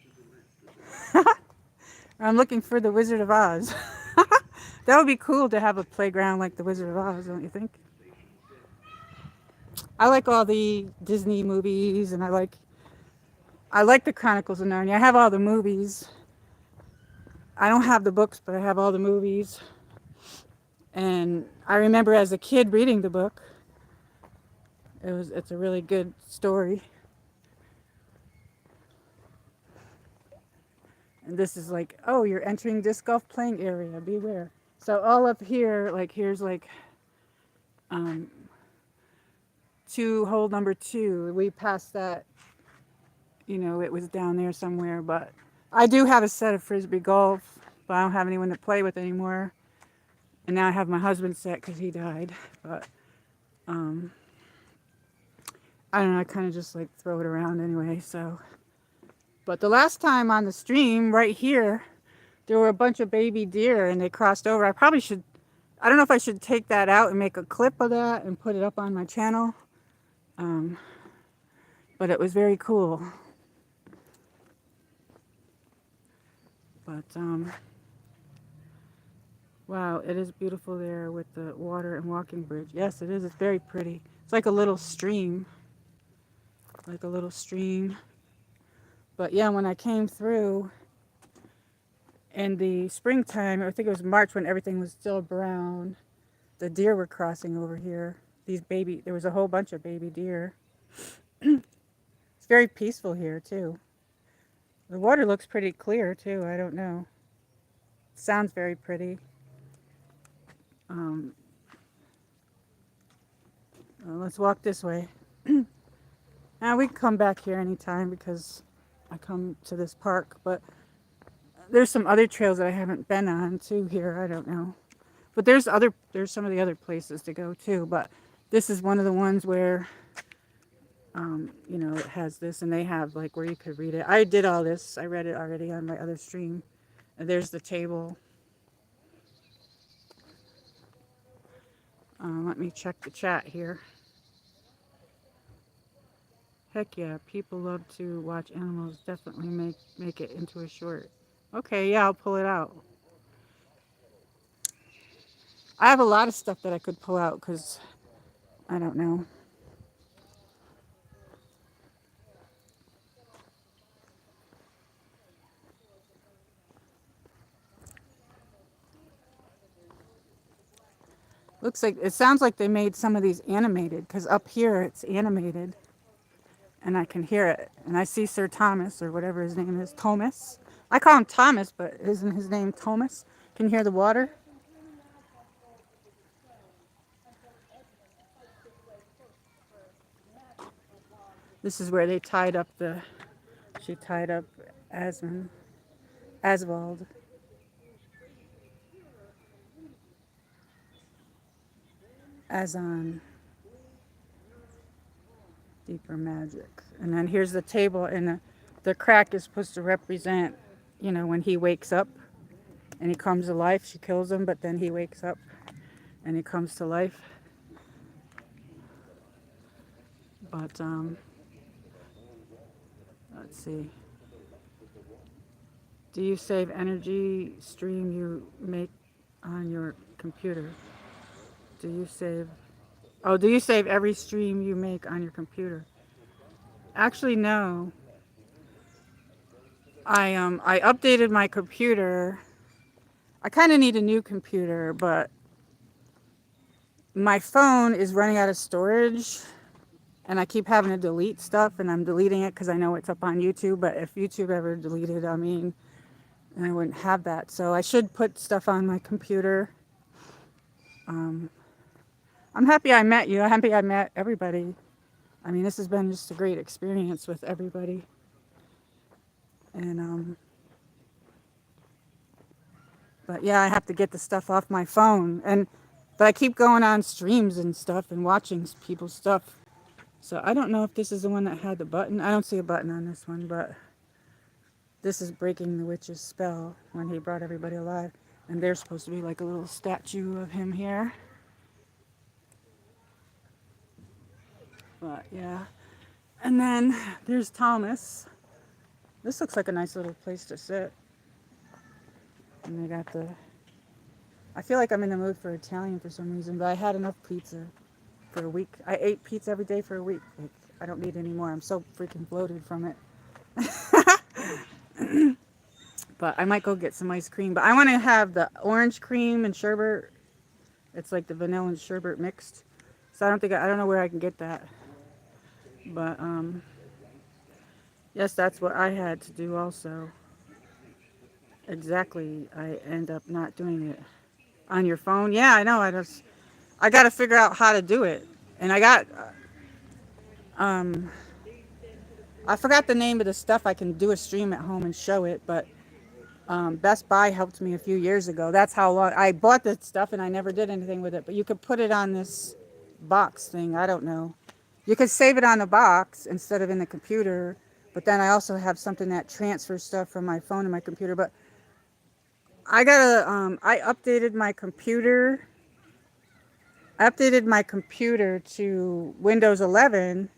Or I'm looking for the Wizard of Oz. That would be cool to have a playground like the Wizard of Oz, don't you think? I like all the Disney movies, and I like the Chronicles of Narnia. I have all the movies. I don't have the books, but I have all the movies. And I remember as a kid reading the book. It's a really good story. And this is like, oh, you're entering disc golf playing area. Beware. So all up here, like here's like hole number 2. We passed that. You know, it was down there somewhere, but I do have a set of frisbee golf, but I don't have anyone to play with anymore. And now I have my husband's set because he died. But Um, I don't know. I kind of just like throw it around anyway. So, but the last time on the stream right here, there were a bunch of baby deer and they crossed over. I probably should. I don't know if I should take that out and make a clip of that and put it up on my channel. Um, but it was very cool. But wow, it is beautiful there with the water and walking bridge. Yes, it is. It's very pretty. It's like a little stream. Like a little stream. But yeah, when I came through in the springtime, I think it was March when everything was still brown, the deer were crossing over here. There was a whole bunch of baby deer. It's very peaceful here too. The water looks pretty clear too. I don't know. Sounds very pretty. Um, let's walk this way. Now we can come back here anytime because I come to this park, but there's some other trails that I haven't been on too here. I don't know. But there's some of the other places to go too, but this is one of the ones where you know, it has this and they have like where you could read it. I did all this. I read it already on my other stream. And there's the table. Let me check the chat here. Heck yeah, people love to watch animals. Definitely make it into a short. Okay, yeah, I'll pull it out. I have a lot of stuff that I could pull out because I don't know. It sounds like they made some of these animated because up here it's animated and I can hear it. And I see Sir Thomas or whatever his name is, Thomas. I call him Thomas, but isn't his name Thomas? Can you hear the water? This is where they she tied up Aswald. Azon. Deeper magic. And then here's the table, and the crack is supposed to represent, you know, when he wakes up and he comes to life. She kills him, but then he wakes up and he comes to life. But let's see. Do you save energy stream you make on your computer? Do you save every stream you make on your computer? Actually, no. I updated my computer. I kind of need a new computer, but my phone is running out of storage and I keep having to delete stuff, and I'm deleting it because I know it's up on YouTube, but if YouTube ever deleted, I mean, I wouldn't have that. So I should put stuff on my computer. I'm happy I met you. I'm happy I met everybody. I mean, this has been just a great experience with everybody. And but yeah, I have to get the stuff off my phone, but I keep going on streams and stuff and watching people's stuff. So I don't know if this is the one that had the button. I don't see a button on this one, but this is breaking the witch's spell when he brought everybody alive. And there's supposed to be like a little statue of him here. But yeah. And then there's Thomas. This looks like a nice little place to sit. And they got I feel like I'm in the mood for Italian for some reason, but I had enough pizza for a week. I ate pizza every day for a week. Like, I don't need any more. I'm so freaking bloated from it. But I might go get some ice cream. But I want to have the orange cream and sherbet. It's like the vanilla and sherbet mixed. So I don't know where I can get that. But yes, that's what I had to do also. Exactly. I end up not doing it on your phone. Yeah, I know. I got to figure out how to do it. And I forgot the name of the stuff. I can do a stream at home and show it, but Best Buy helped me a few years ago. That's how long I bought the stuff and I never did anything with it. But you could put it on this box thing. I don't know. You could save it on the box instead of in the computer, but then I also have something that transfers stuff from my phone to my computer. But I updated my computer. I updated my computer to Windows 11,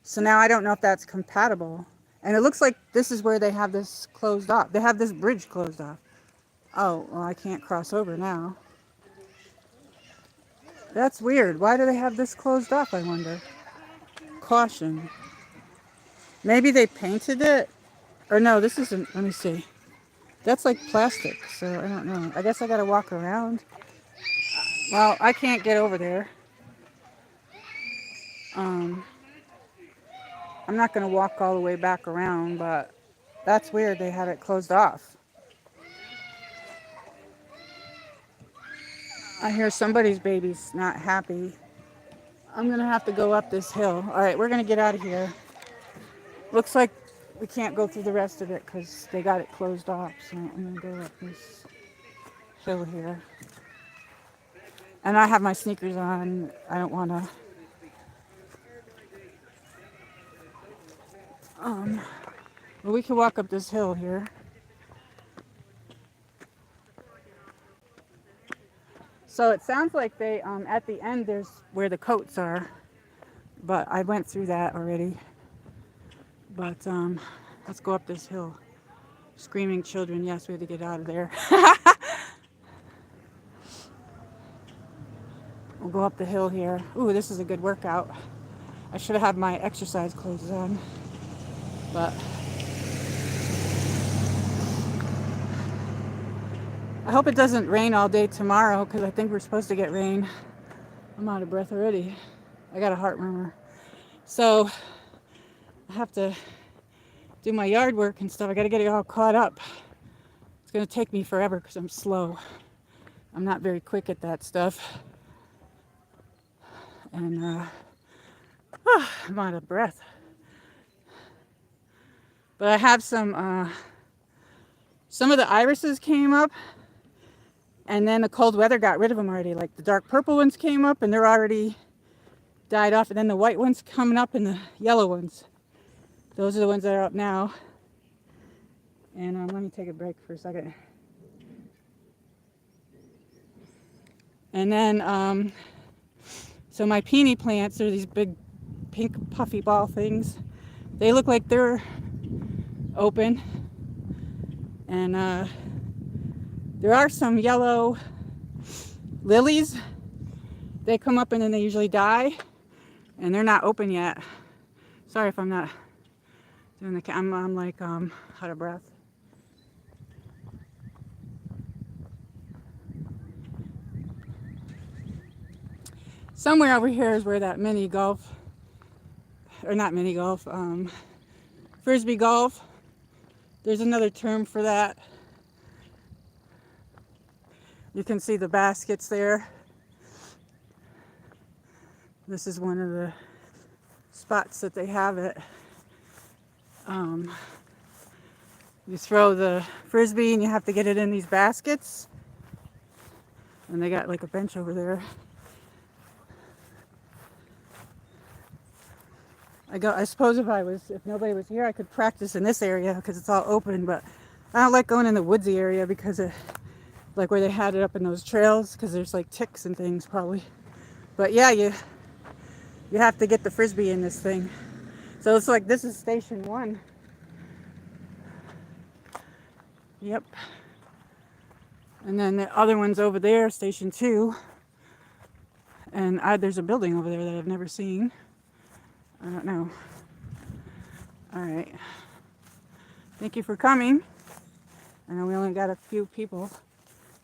so now I don't know if that's compatible. And it looks like this is where they have this closed off. They have this bridge closed off. Oh, well, I can't cross over now. That's weird. Why do they have this closed off, I wonder? Caution. Maybe they painted it? Or no, this isn't. Let me see. That's like plastic, so I don't know. I guess I gotta walk around. Well, I can't get over there. I'm not gonna walk all the way back around, but that's weird. They have it closed off. I hear somebody's baby's not happy. I'm gonna have to go up this hill. All right, we're gonna get out of here. Looks like we can't go through the rest of it because they got it closed off. So I'm gonna go up this hill here. And I have my sneakers on. I don't wanna. Well, we can walk up this hill here. So it sounds like they, at the end, there's where the coats are. But I went through that already. But let's go up this hill. Screaming children. Yes, we have to get out of there. We'll go up the hill here. Ooh, this is a good workout. I should have had my exercise clothes on. But I hope it doesn't rain all day tomorrow because I think we're supposed to get rain. I'm out of breath already. I got a heart murmur. So I have to do my yard work and stuff. I got to get it all caught up. It's going to take me forever because I'm slow. I'm not very quick at that stuff. And I'm out of breath. But I have some of the irises came up, and then the cold weather got rid of them already. Like the dark purple ones came up and they're already died off, and then the white ones coming up and the yellow ones. Those are the ones that are up now. And let me take a break for a second. And then, so my peony plants are these big pink puffy ball things. They look like they're open. And there are some yellow lilies. They come up and then they usually die. And they're not open yet. Sorry if I'm not doing the I'm like out of breath. Somewhere over here is where that mini golf, or not mini golf, frisbee golf. There's another term for that. You can see the baskets there. This is one of the spots that they have it. You throw the frisbee and you have to get it in these baskets. And they got like a bench over there. I suppose if nobody was here, I could practice in this area because it's all open, but I don't like going in the woodsy area because of like where they had it up in those trails, because there's like ticks and things probably. But yeah, you have to get the frisbee in this thing. So it's like, this is station 1. Yep. And then the other one's over there, station 2. And there's a building over there that I've never seen. I don't know. All right. Thank you for coming. I know we only got a few people.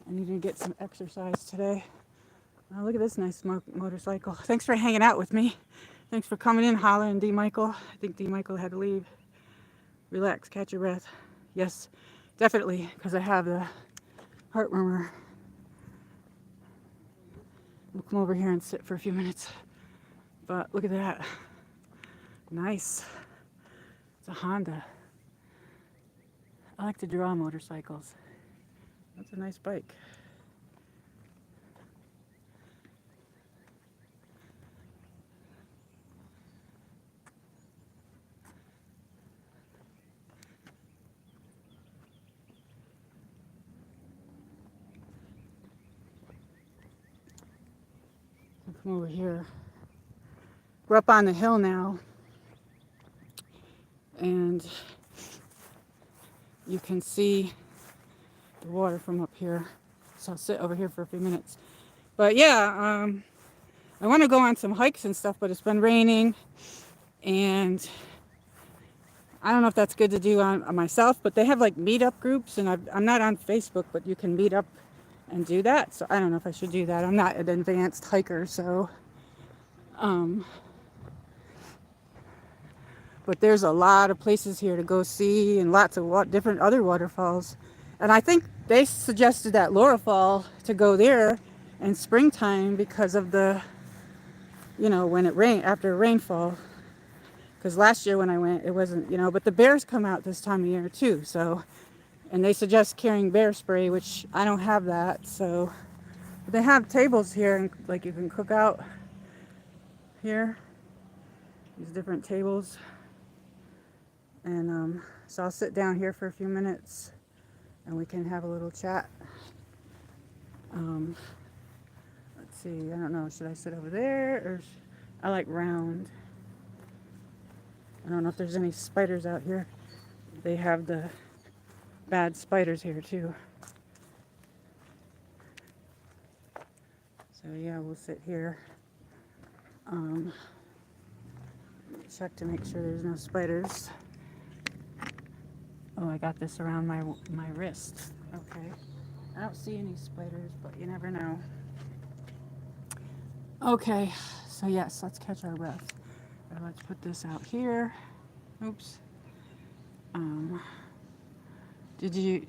I need to get some exercise today. Oh, look at this nice motorcycle. Thanks for hanging out with me. Thanks for coming in, Holler and D. Michael. I think D. Michael had to leave. Relax, catch your breath. Yes, definitely, because I have the heart murmur. We'll come over here and sit for a few minutes. But look at that. Nice. It's a Honda. I like to draw motorcycles. That's a nice bike. come over here. We're up on the hill now, and you can see the water from up here. So I'll sit over here for a few minutes. But yeah, I want to go on some hikes and stuff, but it's been raining, and I don't know if that's good to do on myself, but they have like meetup groups, and I'm not on Facebook, but you can meet up and do that. So I don't know if I should do that. I'm not an advanced hiker, so but there's a lot of places here to go see, and lots of different other waterfalls. And I think they suggested that Laura Fall to go there in springtime because of the, when it rained, after rainfall. Because last year when I went, it wasn't, but the bears come out this time of year too. So, and they suggest carrying bear spray, which I don't have that. So, but they have tables here, and like you can cook out here. These different tables. And so I'll sit down here for a few minutes and we can have a little chat. Let's see, I don't know, should I sit over there, or I like round. I don't know if there's any spiders out here. They have the bad spiders here too. So yeah, we'll sit here. Check to make sure there's no spiders. Oh, I got this around my wrist. Okay. I don't see any spiders, but you never know. Okay, so yes, let's catch our breath. Let's put this out here. Oops. Did you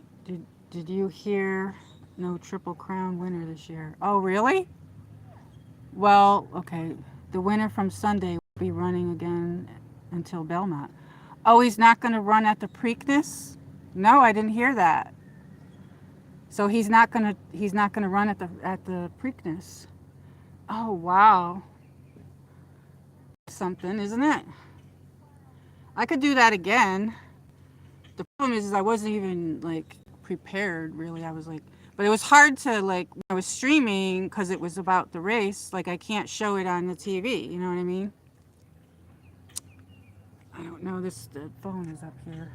hear no Triple Crown winner this year? Oh, really? Well, okay. The winner from Sunday will be running again until Belmont. Oh, he's not going to run at the Preakness? No, I didn't hear that. So he's not going to run at the Preakness. Oh, wow. Something, isn't it? I could do that again. The problem is I wasn't even like prepared really. I was like, but it was hard to like when I was streaming because it was about the race. Like I can't show it on the TV. You know what I mean? I don't know. The phone is up here.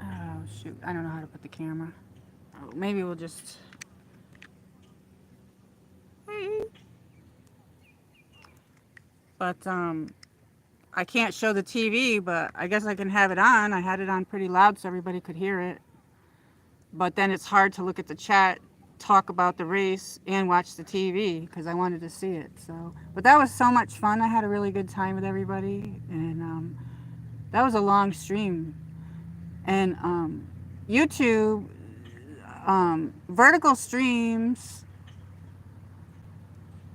Oh shoot! I don't know how to put the camera. Oh, maybe we'll just. Hey. But I can't show the TV, but I guess I can have it on. I had it on pretty loud so everybody could hear it. But then it's hard to look at the chat, talk about the race, and watch the TV because I wanted to see it. So, but that was so much fun. I had a really good time with everybody, and that was a long stream. And YouTube, vertical streams,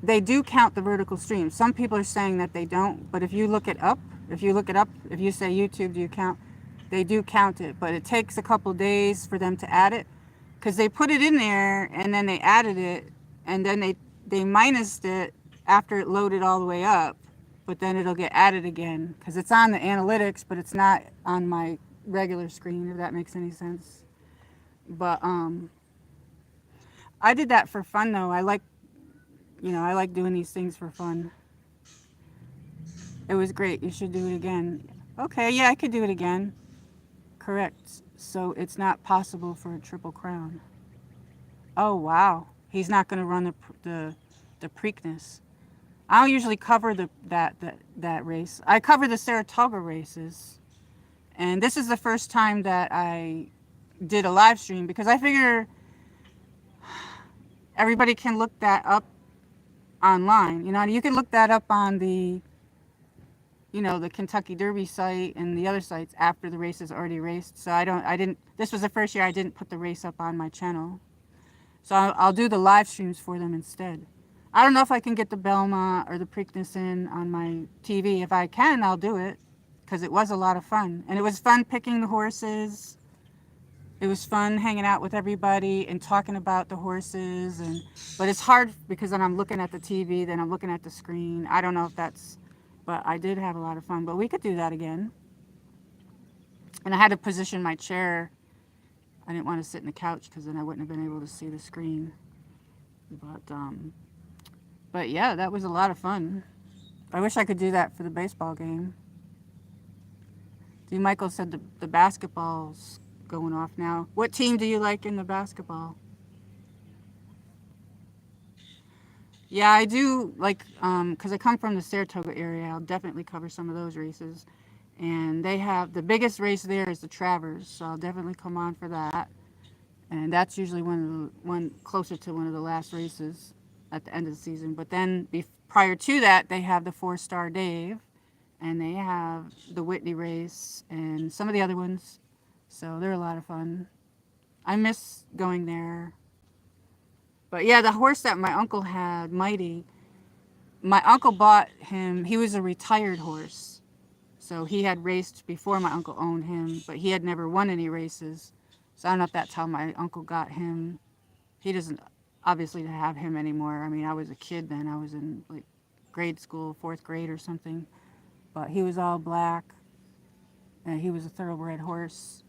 they do count the vertical streams. Some people are saying that they don't, but if you look it up, if you say YouTube, do you count? They do count it, but it takes a couple days for them to add it because they put it in there and then they added it and then they minused it after it loaded all the way up, but then it'll get added again because it's on the analytics, but it's not on my regular screen, if that makes any sense. But I did that for fun though. I like doing these things for fun. It was great. You should do it again. Okay, yeah, I could do it again. Correct. So it's not possible for a Triple Crown. Oh wow, he's not going to run the Preakness. I don't usually cover that race. I cover the Saratoga races, and this is the first time that I did a live stream because I figure everybody can look that up online. You can look that up on the the Kentucky Derby site and the other sites after the race is already raced. So this was the first year I didn't put the race up on my channel. So I'll do the live streams for them instead. I don't know if I can get the Belmont or the Preakness in on my TV. If I can, I'll do it because it was a lot of fun. And it was fun picking the horses. It was fun hanging out with everybody and talking about the horses. But it's hard because then I'm looking at the TV, then I'm looking at the screen. I don't know if that's... But I did have a lot of fun. But we could do that again. And I had to position my chair. I didn't want to sit in the couch because then I wouldn't have been able to see the screen. But But yeah, that was a lot of fun. I wish I could do that for the baseball game. D. Michael said the basketball's going off now. What team do you like in the basketball? Yeah, I do like, 'cause I come from the Saratoga area. I'll definitely cover some of those races. And they have the biggest race there is the Travers, so I'll definitely come on for that. And that's usually one closer to one of the last races at the end of the season. But then prior to that, they have the 4-Star Dave, and they have the Whitney race and some of the other ones. So they're a lot of fun. I miss going there. But yeah, the horse that my uncle had, Mighty, my uncle bought him. He was a retired horse. So he had raced before my uncle owned him, but he had never won any races. So I don't know if that's how my uncle got him. He doesn't obviously have him anymore. I mean, I was a kid then. I was in like grade school, 4th grade or something. But he was all black, and he was a thoroughbred horse.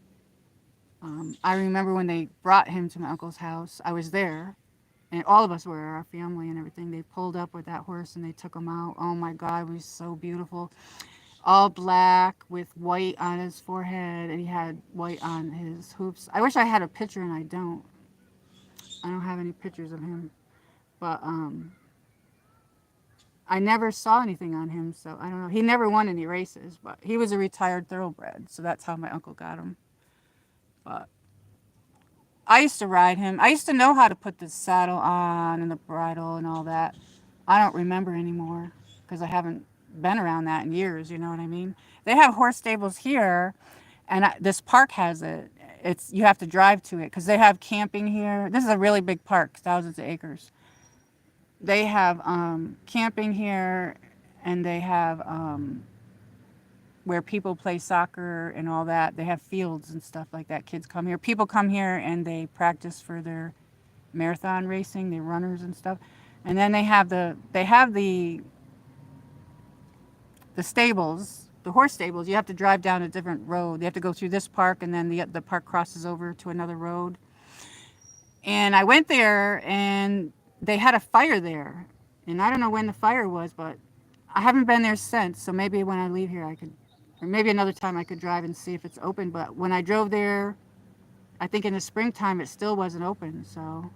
I remember when they brought him to my uncle's house. I was there, and all of us were, our family and everything. They pulled up with that horse and they took him out. Oh my God, it was so beautiful. All black with white on his forehead, and he had white on his hooves. I wish I had a picture, and I don't. I don't have any pictures of him, but I never saw anything on him, so I don't know. He never won any races, but he was a retired thoroughbred, so that's how my uncle got him. But I used to ride him. I used to know how to put the saddle on and the bridle and all that. I don't remember anymore because I haven't been around that in years, you know what I mean? They have horse stables here, and this park has it. It's you have to drive to it because they have camping here. This is a really big park, thousands of acres. They have camping here, and they have where people play soccer and all that. They have fields and stuff like that. Kids come here. People come here and they practice for their marathon racing, the runners and stuff. And then they have the stables, the horse stables. You have to drive down a different road. You have to go through this park, and then the park crosses over to another road. And I went there, and they had a fire there. And I don't know when the fire was, but I haven't been there since. So maybe when I leave here, I could, or maybe another time I could drive and see if it's open. But when I drove there, I think in the springtime, it still wasn't open. So,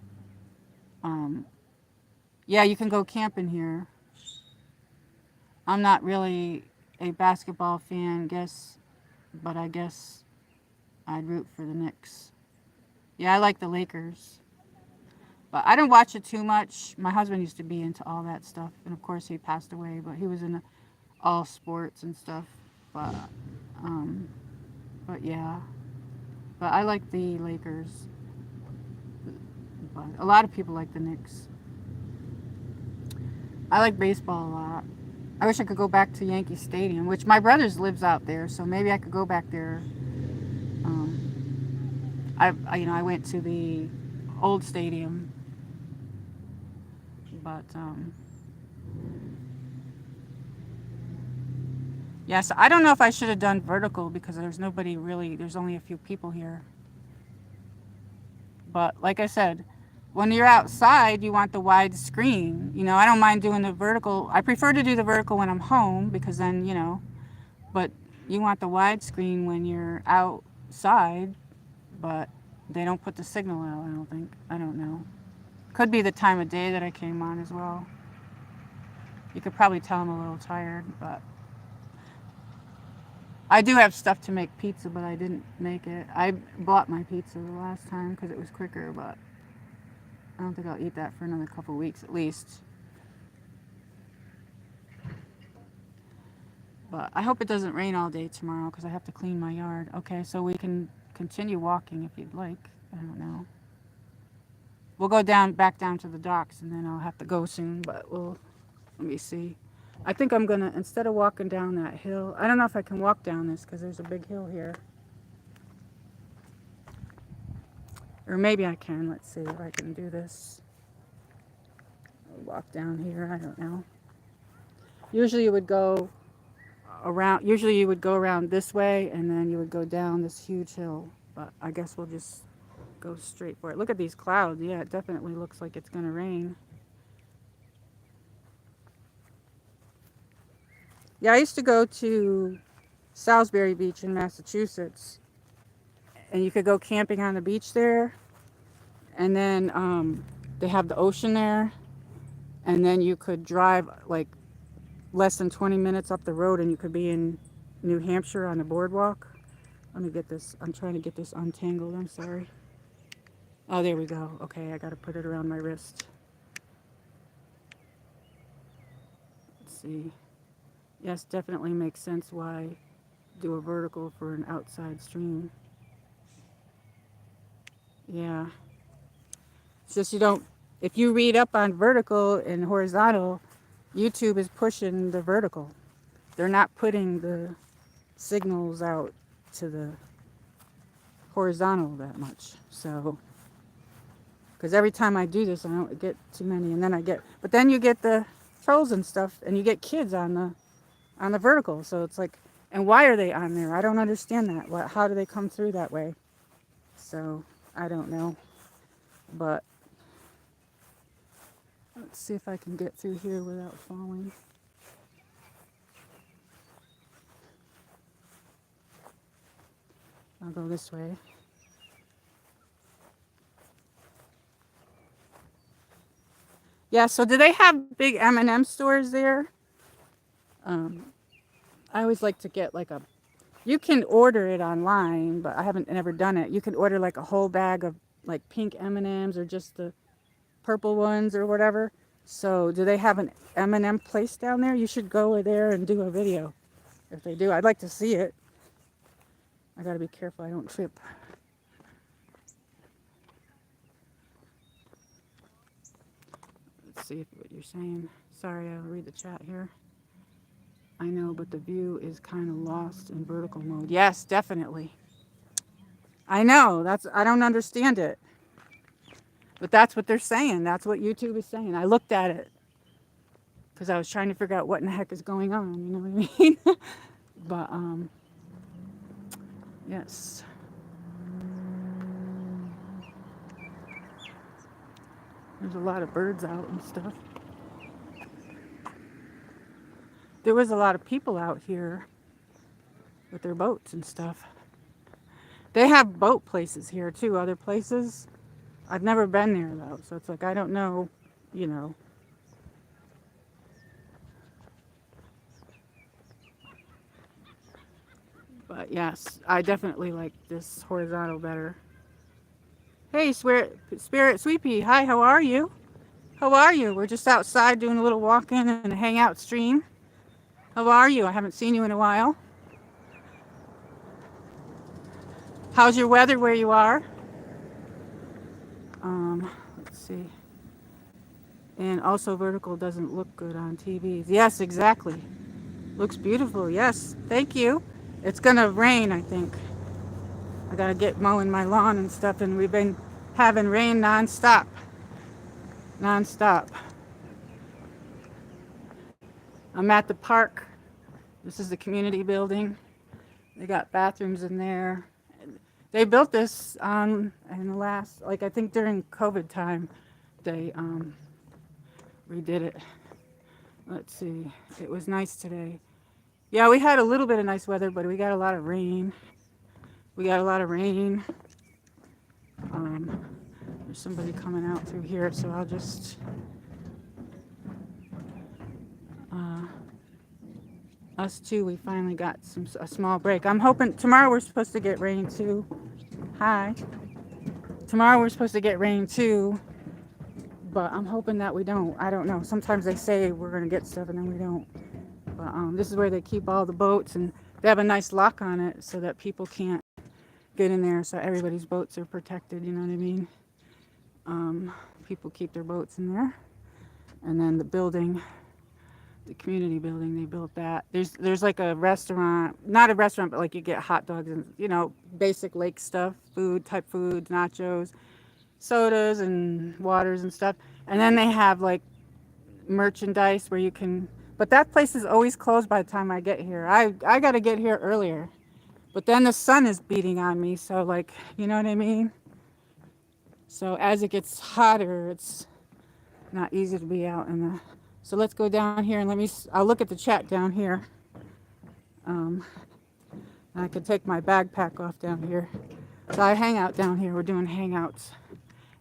yeah, you can go camping here. I'm not really a basketball fan, but I guess I'd root for the Knicks. Yeah, I like the Lakers. But I don't watch it too much. My husband used to be into all that stuff. And of course, he passed away, but he was in all sports and stuff. But, um, but yeah. But I like the Lakers. But a lot of people like the Knicks. I like baseball a lot. I wish I could go back to Yankee Stadium, which my brother's lives out there, so maybe I could go back there. I went to the old stadium, but yes, I don't know if I should have done vertical because there's nobody really. There's only a few people here. But like I said, when you're outside, you want the wide screen. You know, I don't mind doing the vertical. I prefer to do the vertical when I'm home because then, but you want the wide screen when you're outside, but they don't put the signal out, I don't think. I don't know. Could be the time of day that I came on as well. You could probably tell I'm a little tired, but I do have stuff to make pizza, but I didn't make it. I bought my pizza the last time because it was quicker, but I don't think I'll eat that for another couple weeks at least. But I hope it doesn't rain all day tomorrow because I have to clean my yard. Okay, so we can continue walking if you'd like. I don't know. We'll go back down to the docks, and then I'll have to go soon, but let me see. I think I'm gonna, instead of walking down that hill, I don't know if I can walk down this because there's a big hill here. Or maybe I can. Let's see if I can do this. I'll walk down here. I don't know. Usually you would go around this way, and then you would go down this huge hill. But I guess we'll just go straight for it. Look at these clouds. Yeah, it definitely looks like it's gonna rain. Yeah, I used to go to Salisbury Beach in Massachusetts, and you could go camping on the beach there, and then they have the ocean there, and then you could drive like less than 20 minutes up the road, and you could be in New Hampshire on the boardwalk. Let me get this. I'm trying to get this untangled. I'm sorry. Oh, there we go. Okay, I got to put it around my wrist. Let's see. Yes, definitely makes sense why do a vertical for an outside stream. Yeah. It's just you don't, if you read up on vertical and horizontal, YouTube is pushing the vertical. They're not putting the signals out to the horizontal that much. So, because every time I do this, I don't get too many, and then but then you get the trolls and stuff, and you get kids on the vertical. So it's like, and why are they on there? I don't understand that. How do they come through that way? So I don't know, but let's see if I can get through here without falling. I'll go this way. Yeah, so do they have big M&M stores there? I always like to get like you can order it online, but I haven't never done it. You can order like a whole bag of like pink M&Ms or just the purple ones or whatever. So do they have an M&M place down there? You should go there and do a video if they do. I'd like to see it. I gotta be careful I don't trip. Let's see what you're saying. Sorry, I'll read the chat here. I know, but the view is kind of lost in vertical mode. Yes, definitely. I know. I don't understand it. But that's what they're saying. That's what YouTube is saying. I looked at it because I was trying to figure out what in the heck is going on. You know what I mean? But yes. There's a lot of birds out and stuff. There was a lot of people out here with their boats and stuff. They have boat places here too, other places. I've never been there though, so it's like I don't know, you know. But yes, I definitely like this horizontal better. Hey, Spirit Sweepy, hi, how are you? How are you? We're just outside doing a little walk-in and a hangout stream. How are you? I haven't seen you in a while. How's your weather where you are? Let's see. And also vertical doesn't look good on TVs. Yes, exactly. Looks beautiful. Yes, thank you. It's gonna rain, I think. I gotta get mowing my lawn and stuff, and we've been having rain non-stop. Non-stop. I'm at the park. This is the community building. They got bathrooms in there. They built this in the last, like I think during COVID time, they redid it. Let's see. It was nice today. Yeah, we had a little bit of nice weather, but we got a lot of rain. There's somebody coming out through here, so I'll just us too. We finally got a small break. I'm hoping tomorrow we're supposed to get rain too. Hi. Tomorrow we're supposed to get rain too, but I'm hoping that we don't. I don't know. Sometimes they say we're gonna get stuff and then we don't. But this is where they keep all the boats, and they have a nice lock on it so that people can't get in there. So everybody's boats are protected. You know what I mean? People keep their boats in there, and then the building. The community building, they built that. There's like a restaurant, not a restaurant, but like you get hot dogs and, you know, basic lake stuff, type foods, nachos, sodas and waters and stuff. And then they have like merchandise where you can, but that place is always closed by the time I get here. I got to get here earlier, but then the sun is beating on me. So like, you know what I mean? So as it gets hotter, it's not easy to be out in the. So let's go down here and I'll look at the chat down here. Um, and I could take my backpack off down here. So I hang out down here. We're doing hangouts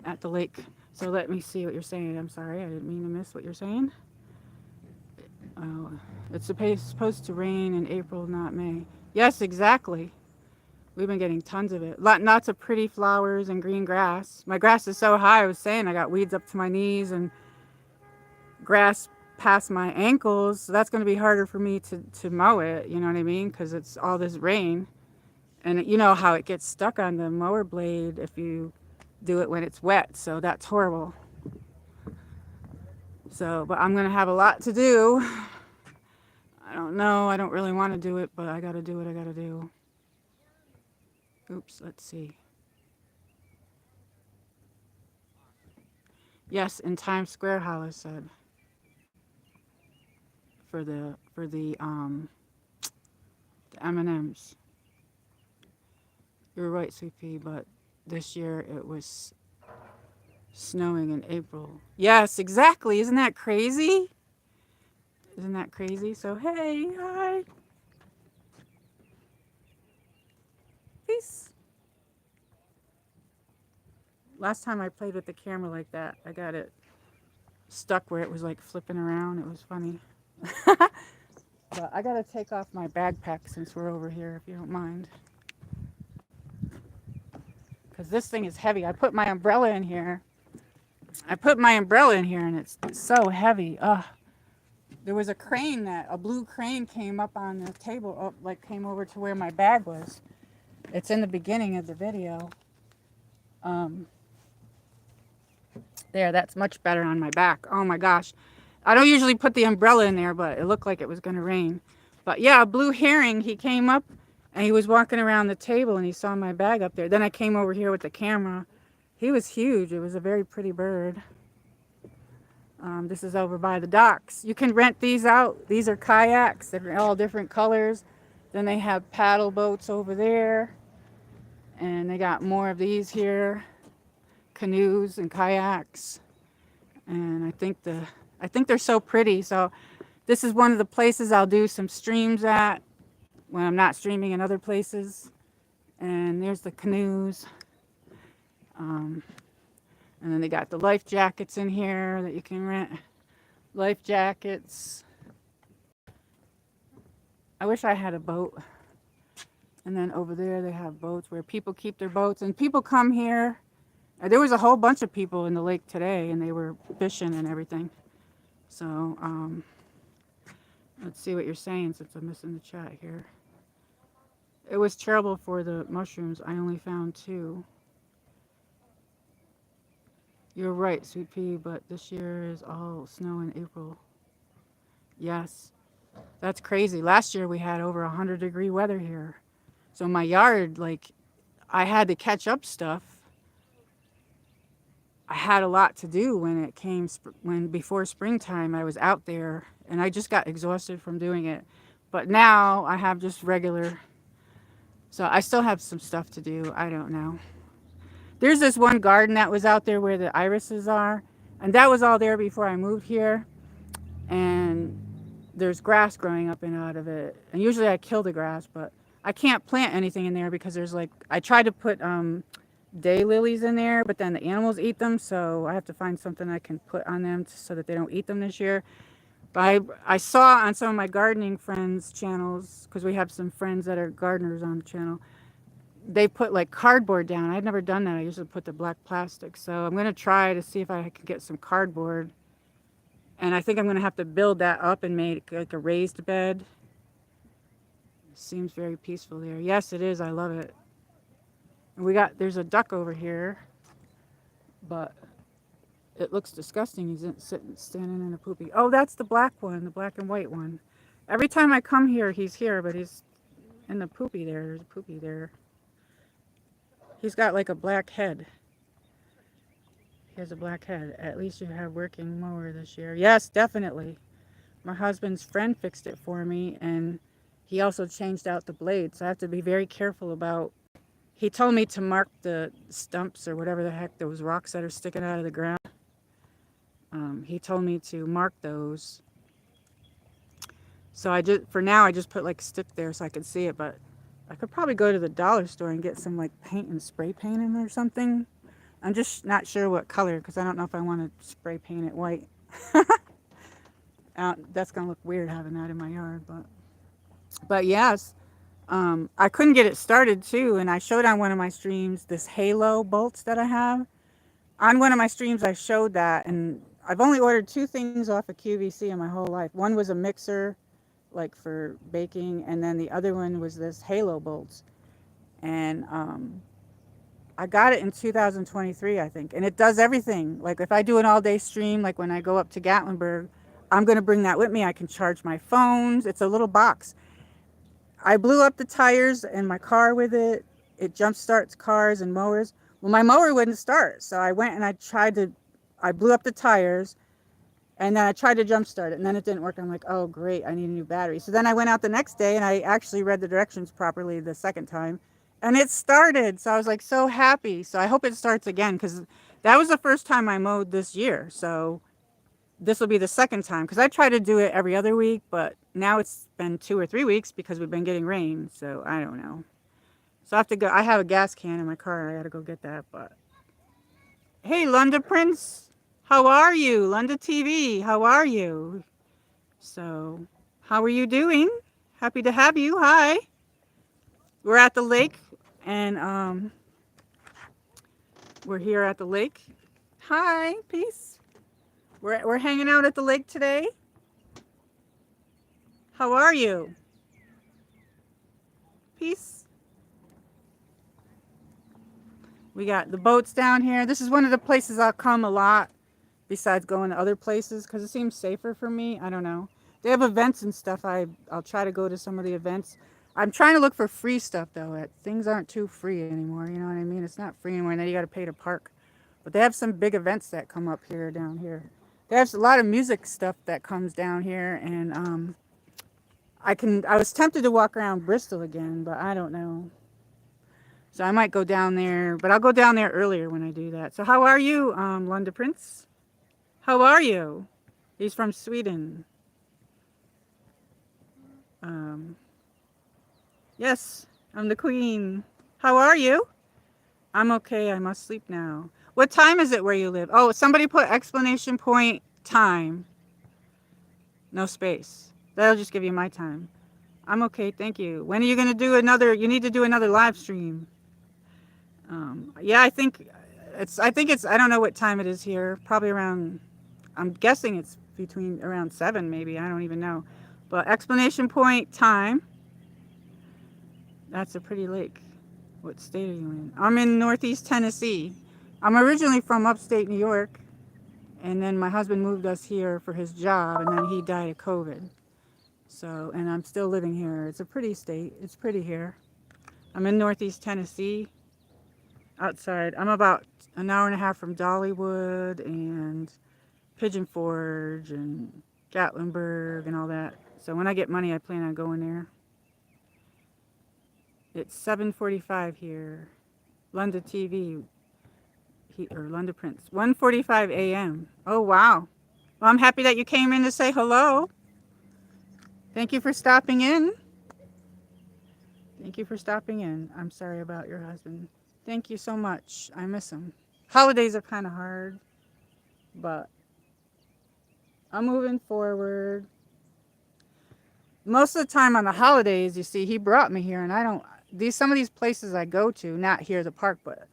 at the lake. So let me see what you're saying. I'm sorry, I didn't mean to miss what you're saying. It's supposed to rain in April, not May. Yes, exactly. We've been getting tons of it. Lots of pretty flowers and green grass. My grass is so high, I was saying I got weeds up to my knees and grass past my ankles. So that's going to be harder for me to mow it, you know what I mean? Because it's all this rain. And you know how it gets stuck on the mower blade if you do it when it's wet. So that's horrible. So, but I'm going to have a lot to do. I don't know. I don't really want to do it, but I got to do what I got to do. Oops, let's see. Yes, in Times Square, Hollis said. For the M&Ms. You're right, Sweet Pea, but this year it was snowing in April. Yes, exactly. Isn't that crazy? Isn't that crazy? So, hey, hi. Peace. Last time I played with the camera like that, I got it stuck where it was like flipping around. It was funny. But I gotta take off my backpack since we're over here, if you don't mind. Because this thing is heavy. I put my umbrella in here. And it's so heavy. Ugh. There was a blue crane came up on the table, came over to where my bag was. It's in the beginning of the video. There, that's much better on my back. Oh my gosh. I don't usually put the umbrella in there, but it looked like it was going to rain. But yeah, a blue heron, he came up and he was walking around the table and he saw my bag up there. Then I came over here with the camera. He was huge. It was a very pretty bird. This is over by the docks. You can rent these out. These are kayaks. They're all different colors. Then they have paddle boats over there. And they got more of these here. Canoes and kayaks. And I think they're so pretty. So this is one of the places I'll do some streams at when I'm not streaming in other places. And there's the canoes. And then they got the life jackets in here that you can rent. Life jackets. I wish I had a boat. And then over there they have boats where people keep their boats. And people come here. There was a whole bunch of people in the lake today and they were fishing and everything. So, let's see what you're saying since I'm missing the chat here. It was terrible for the mushrooms. I only found 2. You're right, Sweet Pea, but this year is all snow in April. Yes, that's crazy. Last year we had over 100-degree weather here. So my yard, I had to catch up stuff. I had a lot to do before springtime I was out there and I just got exhausted from doing it. But now I have just regular, so I still have some stuff to do. I don't know. There's this one garden that was out there where the irises are, and that was all there before I moved here. And there's grass growing up and out of it. And usually I kill the grass, but I can't plant anything in there because there's I tried to put daylilies in there, but then the animals eat them, so I have to find something I can put on them so that they don't eat them this year. But I saw on some of my gardening friends' channels, because we have some friends that are gardeners on the channel, they put cardboard down. I'd never done that. I usually put the black plastic. So I'm going to try to see if I can get some cardboard. And I think I'm going to have to build that up and make a raised bed. Seems very peaceful there. Yes, it is. I love it. And there's a duck over here, but it looks disgusting. He's standing in a poopy. Oh, that's the black one, the black and white one. Every time I come here, he's here, but he's in the poopy there. There's a poopy there. He's got a black head. He has a black head. At least you have working mower this year. Yes, definitely. My husband's friend fixed it for me, and he also changed out the blades. So I have to be very careful about. He told me to mark the stumps or whatever the heck, those rocks that are sticking out of the ground. He told me to mark those So for now, I just put like a stick there so I could see it, but I could probably go to the dollar store and get some like paint and spray paint in or something. I'm just not sure what color because I don't know if I want to spray paint it white. That's gonna look weird having that in my yard, but yes, I couldn't get it started too, and I showed on one of my streams this halo bolts that I have. On one of my streams, I showed that, and I've only ordered 2 things off of QVC in my whole life. One was a mixer, like for baking, and then the other one was this halo bolts, and I got it in 2023, I think, and it does everything. Like if I do an all-day stream, like when I go up to Gatlinburg, I'm gonna bring that with me. I can charge my phones. It's a little box. I blew up the tires in my car with it. It jump starts cars and mowers. Well, my mower wouldn't start, so I went and I blew up the tires, and then I tried to jump start it, and then it didn't work. I'm like, oh great, I need a new battery. So then I went out the next day and I actually read the directions properly the second time, and it started. So I was like so happy. So I hope it starts again because that was the first time I mowed this year. So this will be the second time because I try to do it every other week, but now it's been 2 or 3 weeks because we've been getting rain. So I don't know. So I have to go. I have a gas can in my car. I got to go get that. But hey, Lunda Prince, how are you? Lunda TV, how are you? So how are you doing? Happy to have you. Hi. We're at the lake, and we're here at the lake. Hi, peace. We're hanging out at the lake today. How are you? Peace. We got the boats down here. This is one of the places I'll come a lot besides going to other places because it seems safer for me. I don't know. They have events and stuff. I'll try to go to some of the events. I'm trying to look for free stuff though. Things aren't too free anymore. You know what I mean? It's not free anymore. And then you got to pay to park. But they have some big events that come up here down here. They have a lot of music stuff that comes down here, and I was tempted to walk around Bristol again, but I don't know. So I might go down there, but I'll go down there earlier when I do that. So how are you, Lunda Prince? How are you? He's from Sweden. Yes, I'm the queen. How are you? I'm okay. I must sleep now. What time is it where you live? Oh, somebody put exclamation point time. No space. That'll just give you my time. I'm okay, thank you. When are you gonna do another? You need to do another live stream. Yeah, I think it's. I don't know what time it is here. Probably around. I'm guessing it's between around 7, maybe. I don't even know. But exclamation point time. That's a pretty lake. What state are you in? I'm in Northeast Tennessee. I'm originally from upstate New York, and then my husband moved us here for his job, and then he died of COVID. So, and I'm still living here. It's a pretty state. It's pretty here. I'm in Northeast Tennessee, outside. I'm about an hour and a half from Dollywood and Pigeon Forge and Gatlinburg and all that. So when I get money, I plan on going there. It's 7:45 here. Lunda TV, or Lunda Prince. 1:45 a.m. Oh, wow. Well, I'm happy that you came in to say hello. Thank you for stopping in. Thank you for stopping in. I'm sorry about your husband. Thank you so much. I miss him. Holidays are kind of hard, but I'm moving forward. Most of the time on the holidays, you see, he brought me here, and I don't, some of these places I go to, not here, the park, but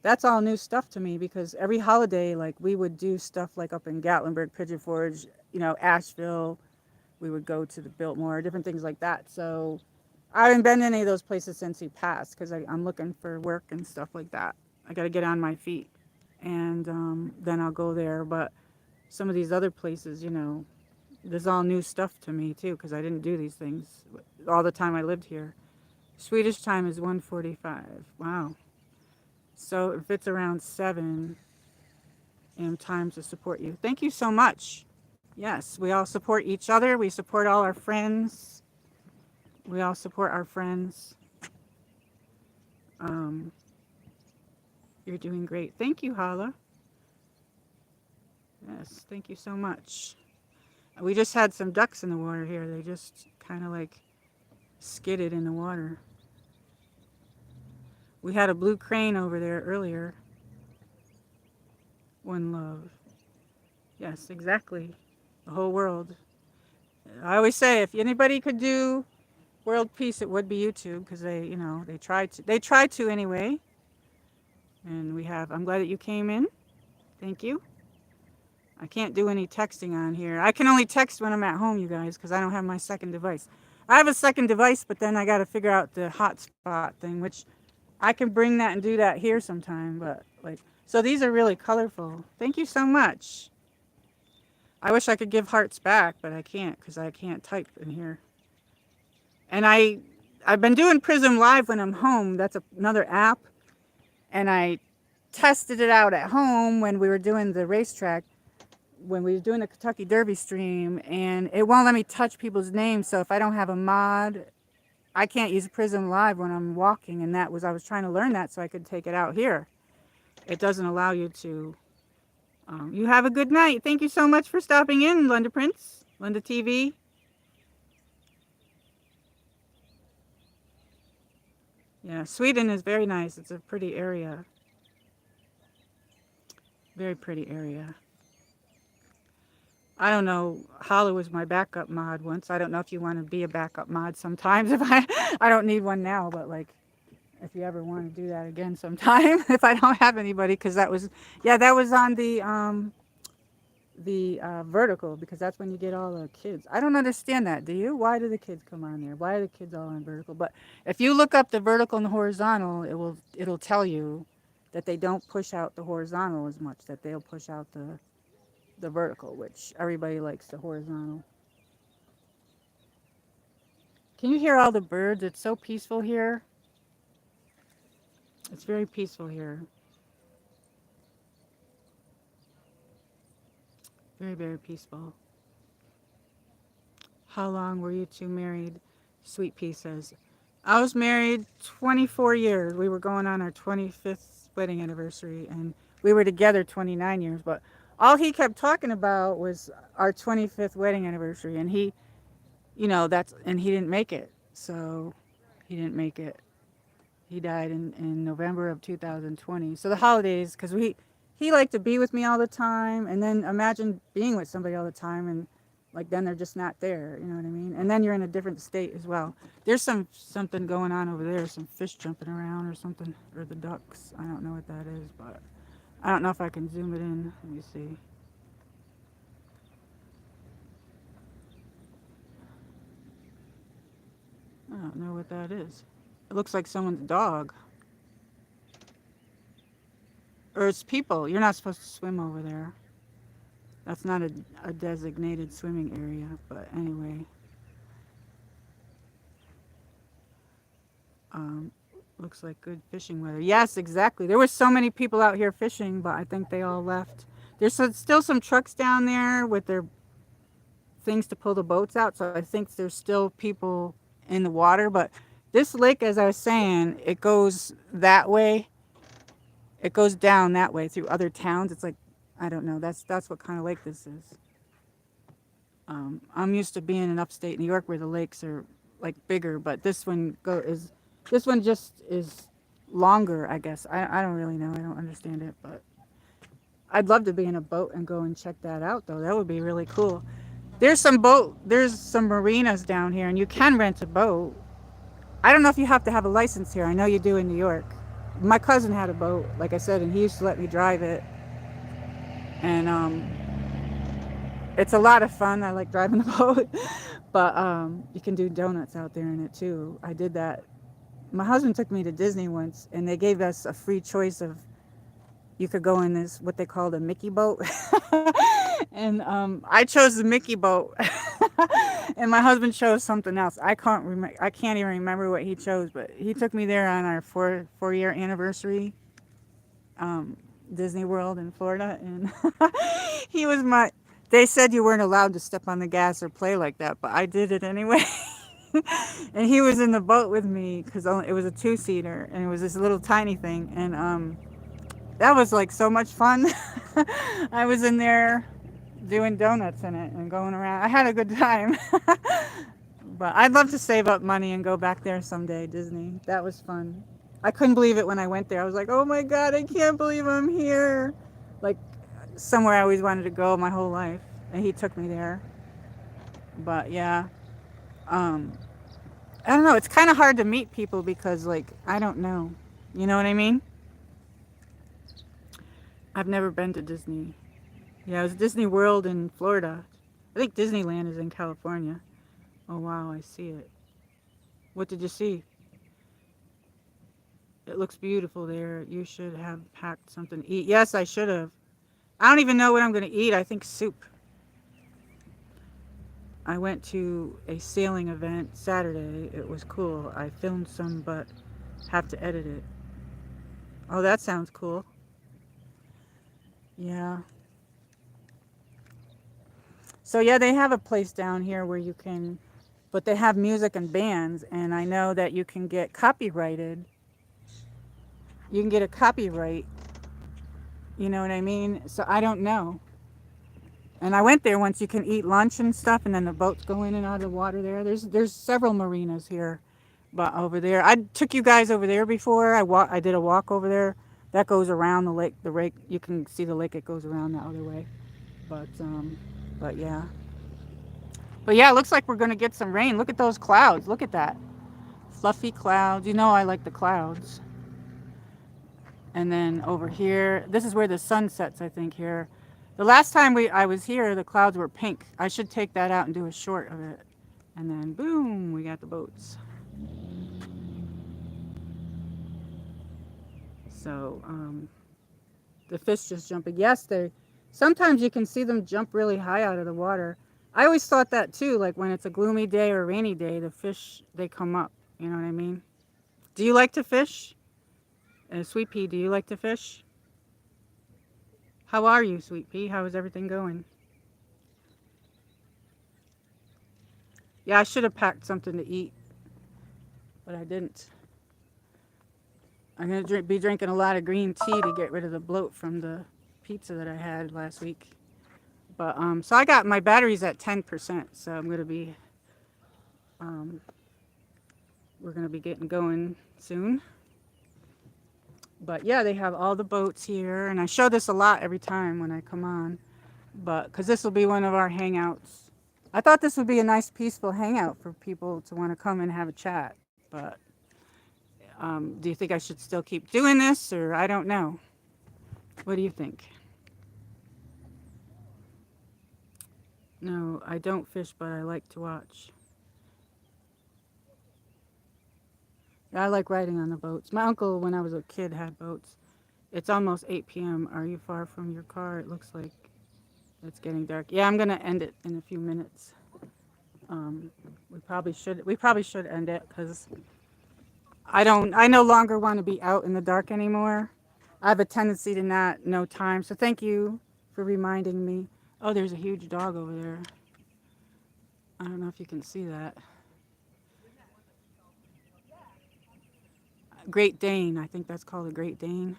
that's all new stuff to me because every holiday, like we would do stuff like up in Gatlinburg, Pigeon Forge, Asheville. We would go to the Biltmore, different things like that. So I haven't been to any of those places since he passed because I'm looking for work and stuff like that. I got to get on my feet, and then I'll go there. But some of these other places, there's all new stuff to me too because I didn't do these things all the time I lived here. Swedish time is 1:45. Wow. So if it's around 7 a.m. time to support you. Thank you so much. Yes, we all support each other. We support all our friends. We all support our friends. You're doing great. Thank you, Hala. Yes, thank you so much. We just had some ducks in the water here. They just kind of like skidded in the water. We had a blue crane over there earlier. One love. Yes, exactly. The whole world. I always say if anybody could do world peace, it would be YouTube because they, they tried to. They tried to anyway. And we have. I'm glad that you came in. Thank you. I can't do any texting on here. I can only text when I'm at home, you guys, because I don't have my second device. I have a second device, but then I got to figure out the hotspot thing, which I can bring that and do that here sometime. But so these are really colorful. Thank you so much. I wish I could give hearts back, but I can't because I can't type in here. And I've been doing Prism Live when I'm home. That's another app. And I tested it out at home when we were doing the racetrack, when we were doing the Kentucky Derby stream, and it won't let me touch people's names. So if I don't have a mod, I can't use Prism Live when I'm walking. And I was trying to learn that so I could take it out here. It doesn't allow you to. You have a good night. Thank you so much for stopping in, Linda Prince, Linda TV. Yeah, Sweden is very nice. It's a pretty area. Very pretty area. I don't know. Hollow was my backup mod once. I don't know if you want to be a backup mod sometimes. If I don't need one now, but if you ever want to do that again sometime, if I don't have anybody, because that was on the vertical, because that's when you get all the kids. I don't understand that. Do you? Why do the kids come on there? Why are the kids all on vertical? But if you look up the vertical and the horizontal, it'll tell you that they don't push out the horizontal as much, that they'll push out the vertical, which everybody likes the horizontal. Can you hear all the birds? It's so peaceful here. It's very peaceful here. Very, very peaceful. How long were you two married? Sweet Pea says, I was married 24 years. We were going on our 25th wedding anniversary, and we were together 29 years, but all he kept talking about was our 25th wedding anniversary, and he didn't make it. So he didn't make it. He died in November of 2020. So the holidays, because he liked to be with me all the time, and then imagine being with somebody all the time, and then they're just not there. You know what I mean? And then you're in a different state as well. There's something going on over there, some fish jumping around or something, or the ducks. I don't know what that is, but I don't know if I can zoom it in. Let me see. I don't know what that is. It looks like someone's dog. Or it's people. You're not supposed to swim over there. That's not a designated swimming area, but anyway. Looks like good fishing weather. Yes, exactly. There were so many people out here fishing, but I think they all left. There's still some trucks down there with their things to pull the boats out, so I think there's still people in the water, but this lake, as I was saying, it goes that way. It goes down that way through other towns. It's like, I don't know. That's what kind of lake this is. I'm used to being in upstate New York where the lakes are bigger, but this one just is longer, I guess. I don't really know. I don't understand it, but I'd love to be in a boat and go and check that out, though. That would be really cool. There's some marinas down here, and you can rent a boat. I don't know if you have to have a license here. I know you do in New York. My cousin had a boat, like I said, and he used to let me drive it. And it's a lot of fun. I like driving the boat. But you can do donuts out there in it too. I did that. My husband took me to Disney once, and they gave us a free choice of, you could go in this, what they call the Mickey boat. And I chose the Mickey boat. And my husband chose something else. I can't even remember what he chose, but he took me there on our four-year anniversary, Disney World in Florida, and they said you weren't allowed to step on the gas or play like that, but I did it anyway. And he was in the boat with me because it was a two-seater, and it was this little tiny thing, and that was so much fun. I was in there doing donuts in it and going around. I had a good time. But I'd love to save up money and go back there someday, Disney. That was fun. I couldn't believe it when I went there. I was like, oh my God, I can't believe I'm here. Like somewhere I always wanted to go my whole life. And he took me there. But yeah, um, I don't know. It's kind of hard to meet people because, like, I don't know. You know what I mean? I've never been to Disney. Yeah, it was Disney World in Florida. I think Disneyland is in California. Oh wow, I see it. What did you see? It looks beautiful there. You should have packed something to eat. Yes, I should have. I don't even know what I'm going to eat. I think soup. I went to a sailing event Saturday. It was cool. I filmed some, but have to edit it. Oh, that sounds cool. Yeah. So yeah, they have a place down here where you can, but they have music and bands, and I know that you can get copyrighted. You can get a copyright. You know what I mean? So I don't know. And I went there once. You can eat lunch and stuff, and then the boats go in and out of the water there. There's several marinas here, but over there, I took you guys over there before. I did a walk over there. That goes around the lake. The lake, you can see the lake. It goes around the other way. But but yeah. But yeah, it looks like we're gonna get some rain. Look at those clouds. Look at that. Fluffy clouds. You know I like the clouds. And then over here, this is where the sun sets, I think, here. The last time I was here, the clouds were pink. I should take that out and do a short of it. And then boom, we got the boats. So the fish just jumping. Yes, sometimes you can see them jump really high out of the water. I always thought that too, like when it's a gloomy day or a rainy day, the fish, they come up. You know what I mean? Do you like to fish? Sweet Pea, do you like to fish? How are you, Sweet Pea? How is everything going? Yeah, I should have packed something to eat, but I didn't. I'm going to be drinking a lot of green tea to get rid of the bloat from the pizza that I had last week. But so I got my batteries at 10%, so I'm going to be we're going to be getting going soon. But yeah, they have all the boats here, and I show this a lot every time when I come on. But because this will be one of our hangouts. I thought this would be a nice peaceful hangout for people to want to come and have a chat. But do you think I should still keep doing this, or I don't know? What do you think? No, I don't fish, but I like to watch. I like riding on the boats. My uncle, when I was a kid, had boats. It's almost 8 p.m. Are you far from your car? It looks like it's getting dark. Yeah, I'm gonna end it in a few minutes. We probably should end it because I no longer want to be out in the dark anymore. I have a tendency to not know time. So thank you for reminding me. Oh, there's a huge dog over there. I don't know if you can see that. Great Dane. I think that's called a Great Dane.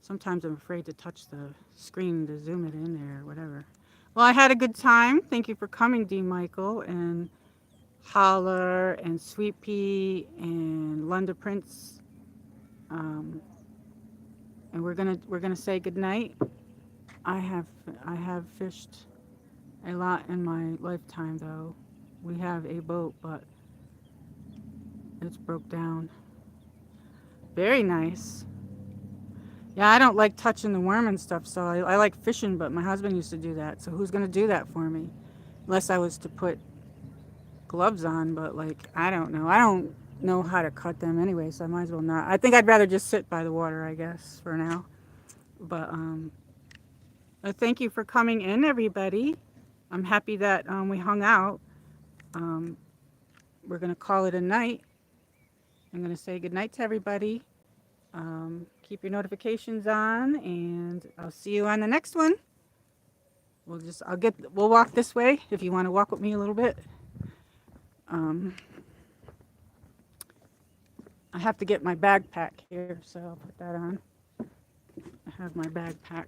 Sometimes I'm afraid to touch the screen to zoom it in there or whatever. Well, I had a good time. Thank you for coming, D. Michael, and Holler, and Sweet Pea, and London Prince. And we're gonna say goodnight. I have fished a lot in my lifetime, though. We have a boat, but it's broke down. Very nice. Yeah, I don't like touching the worm and stuff, so I like fishing, but my husband used to do that. So who's going to do that for me? Unless I was to put gloves on, but like, I don't know. I don't know how to cut them anyway, so I might as well not. I think I'd rather just sit by the water, I guess, for now. But thank you for coming in, everybody. I'm happy that we hung out. We're going to call it a night. I'm going to say goodnight to everybody. Keep your notifications on, and I'll see you on the next one. We'll walk this way if you want to walk with me a little bit. I have to get my backpack here, so I'll put that on. I have my backpack.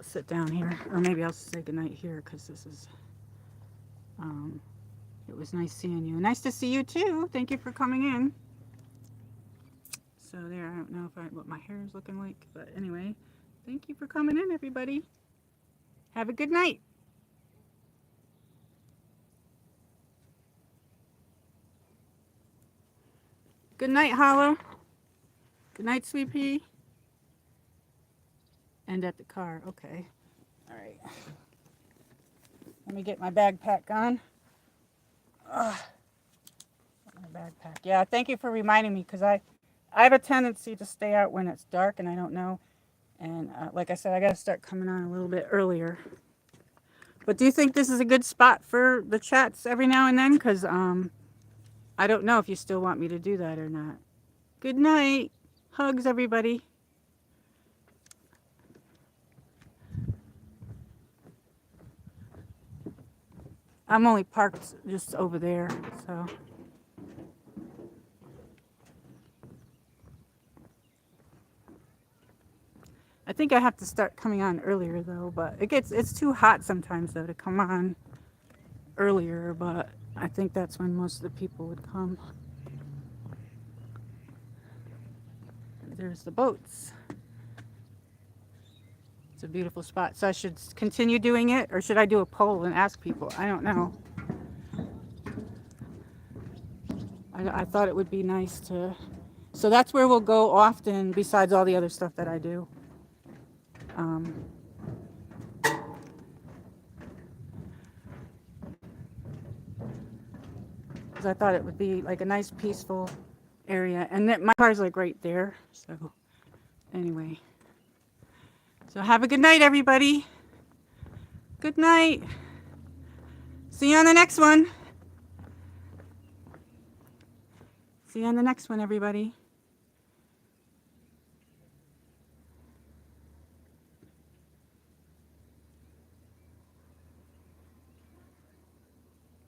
I'll sit down here, or maybe I'll say goodnight here because this is, it was nice seeing you. Nice to see you too. Thank you for coming in. So there, I don't know what my hair is looking like, but anyway, thank you for coming in, everybody. Have a good night. Good night, Hollow. Good night, Sweet Pea. And at the car, okay. All right. Let me get my backpack on. Ugh. My backpack. Yeah, thank you for reminding me because I have a tendency to stay out when it's dark and I don't know. And like I said, I got to start coming on a little bit earlier. But do you think this is a good spot for the chats every now and then? Because I don't know if you still want me to do that or not. Good night. Hugs, everybody. I'm only parked just over there, so. I think I have to start coming on earlier though, but it's too hot sometimes though to come on earlier, but I think that's when most of the people would come. There's the boats. It's a beautiful spot. So I should continue doing it, or should I do a poll and ask people? I don't know. I thought it would be nice to. So that's where we'll go often, besides all the other stuff that I do. Because I thought it would be like a nice, peaceful area, and that my car's like right there. So anyway. So have a good night, everybody. Good night. See you on the next one. See you on the next one, everybody.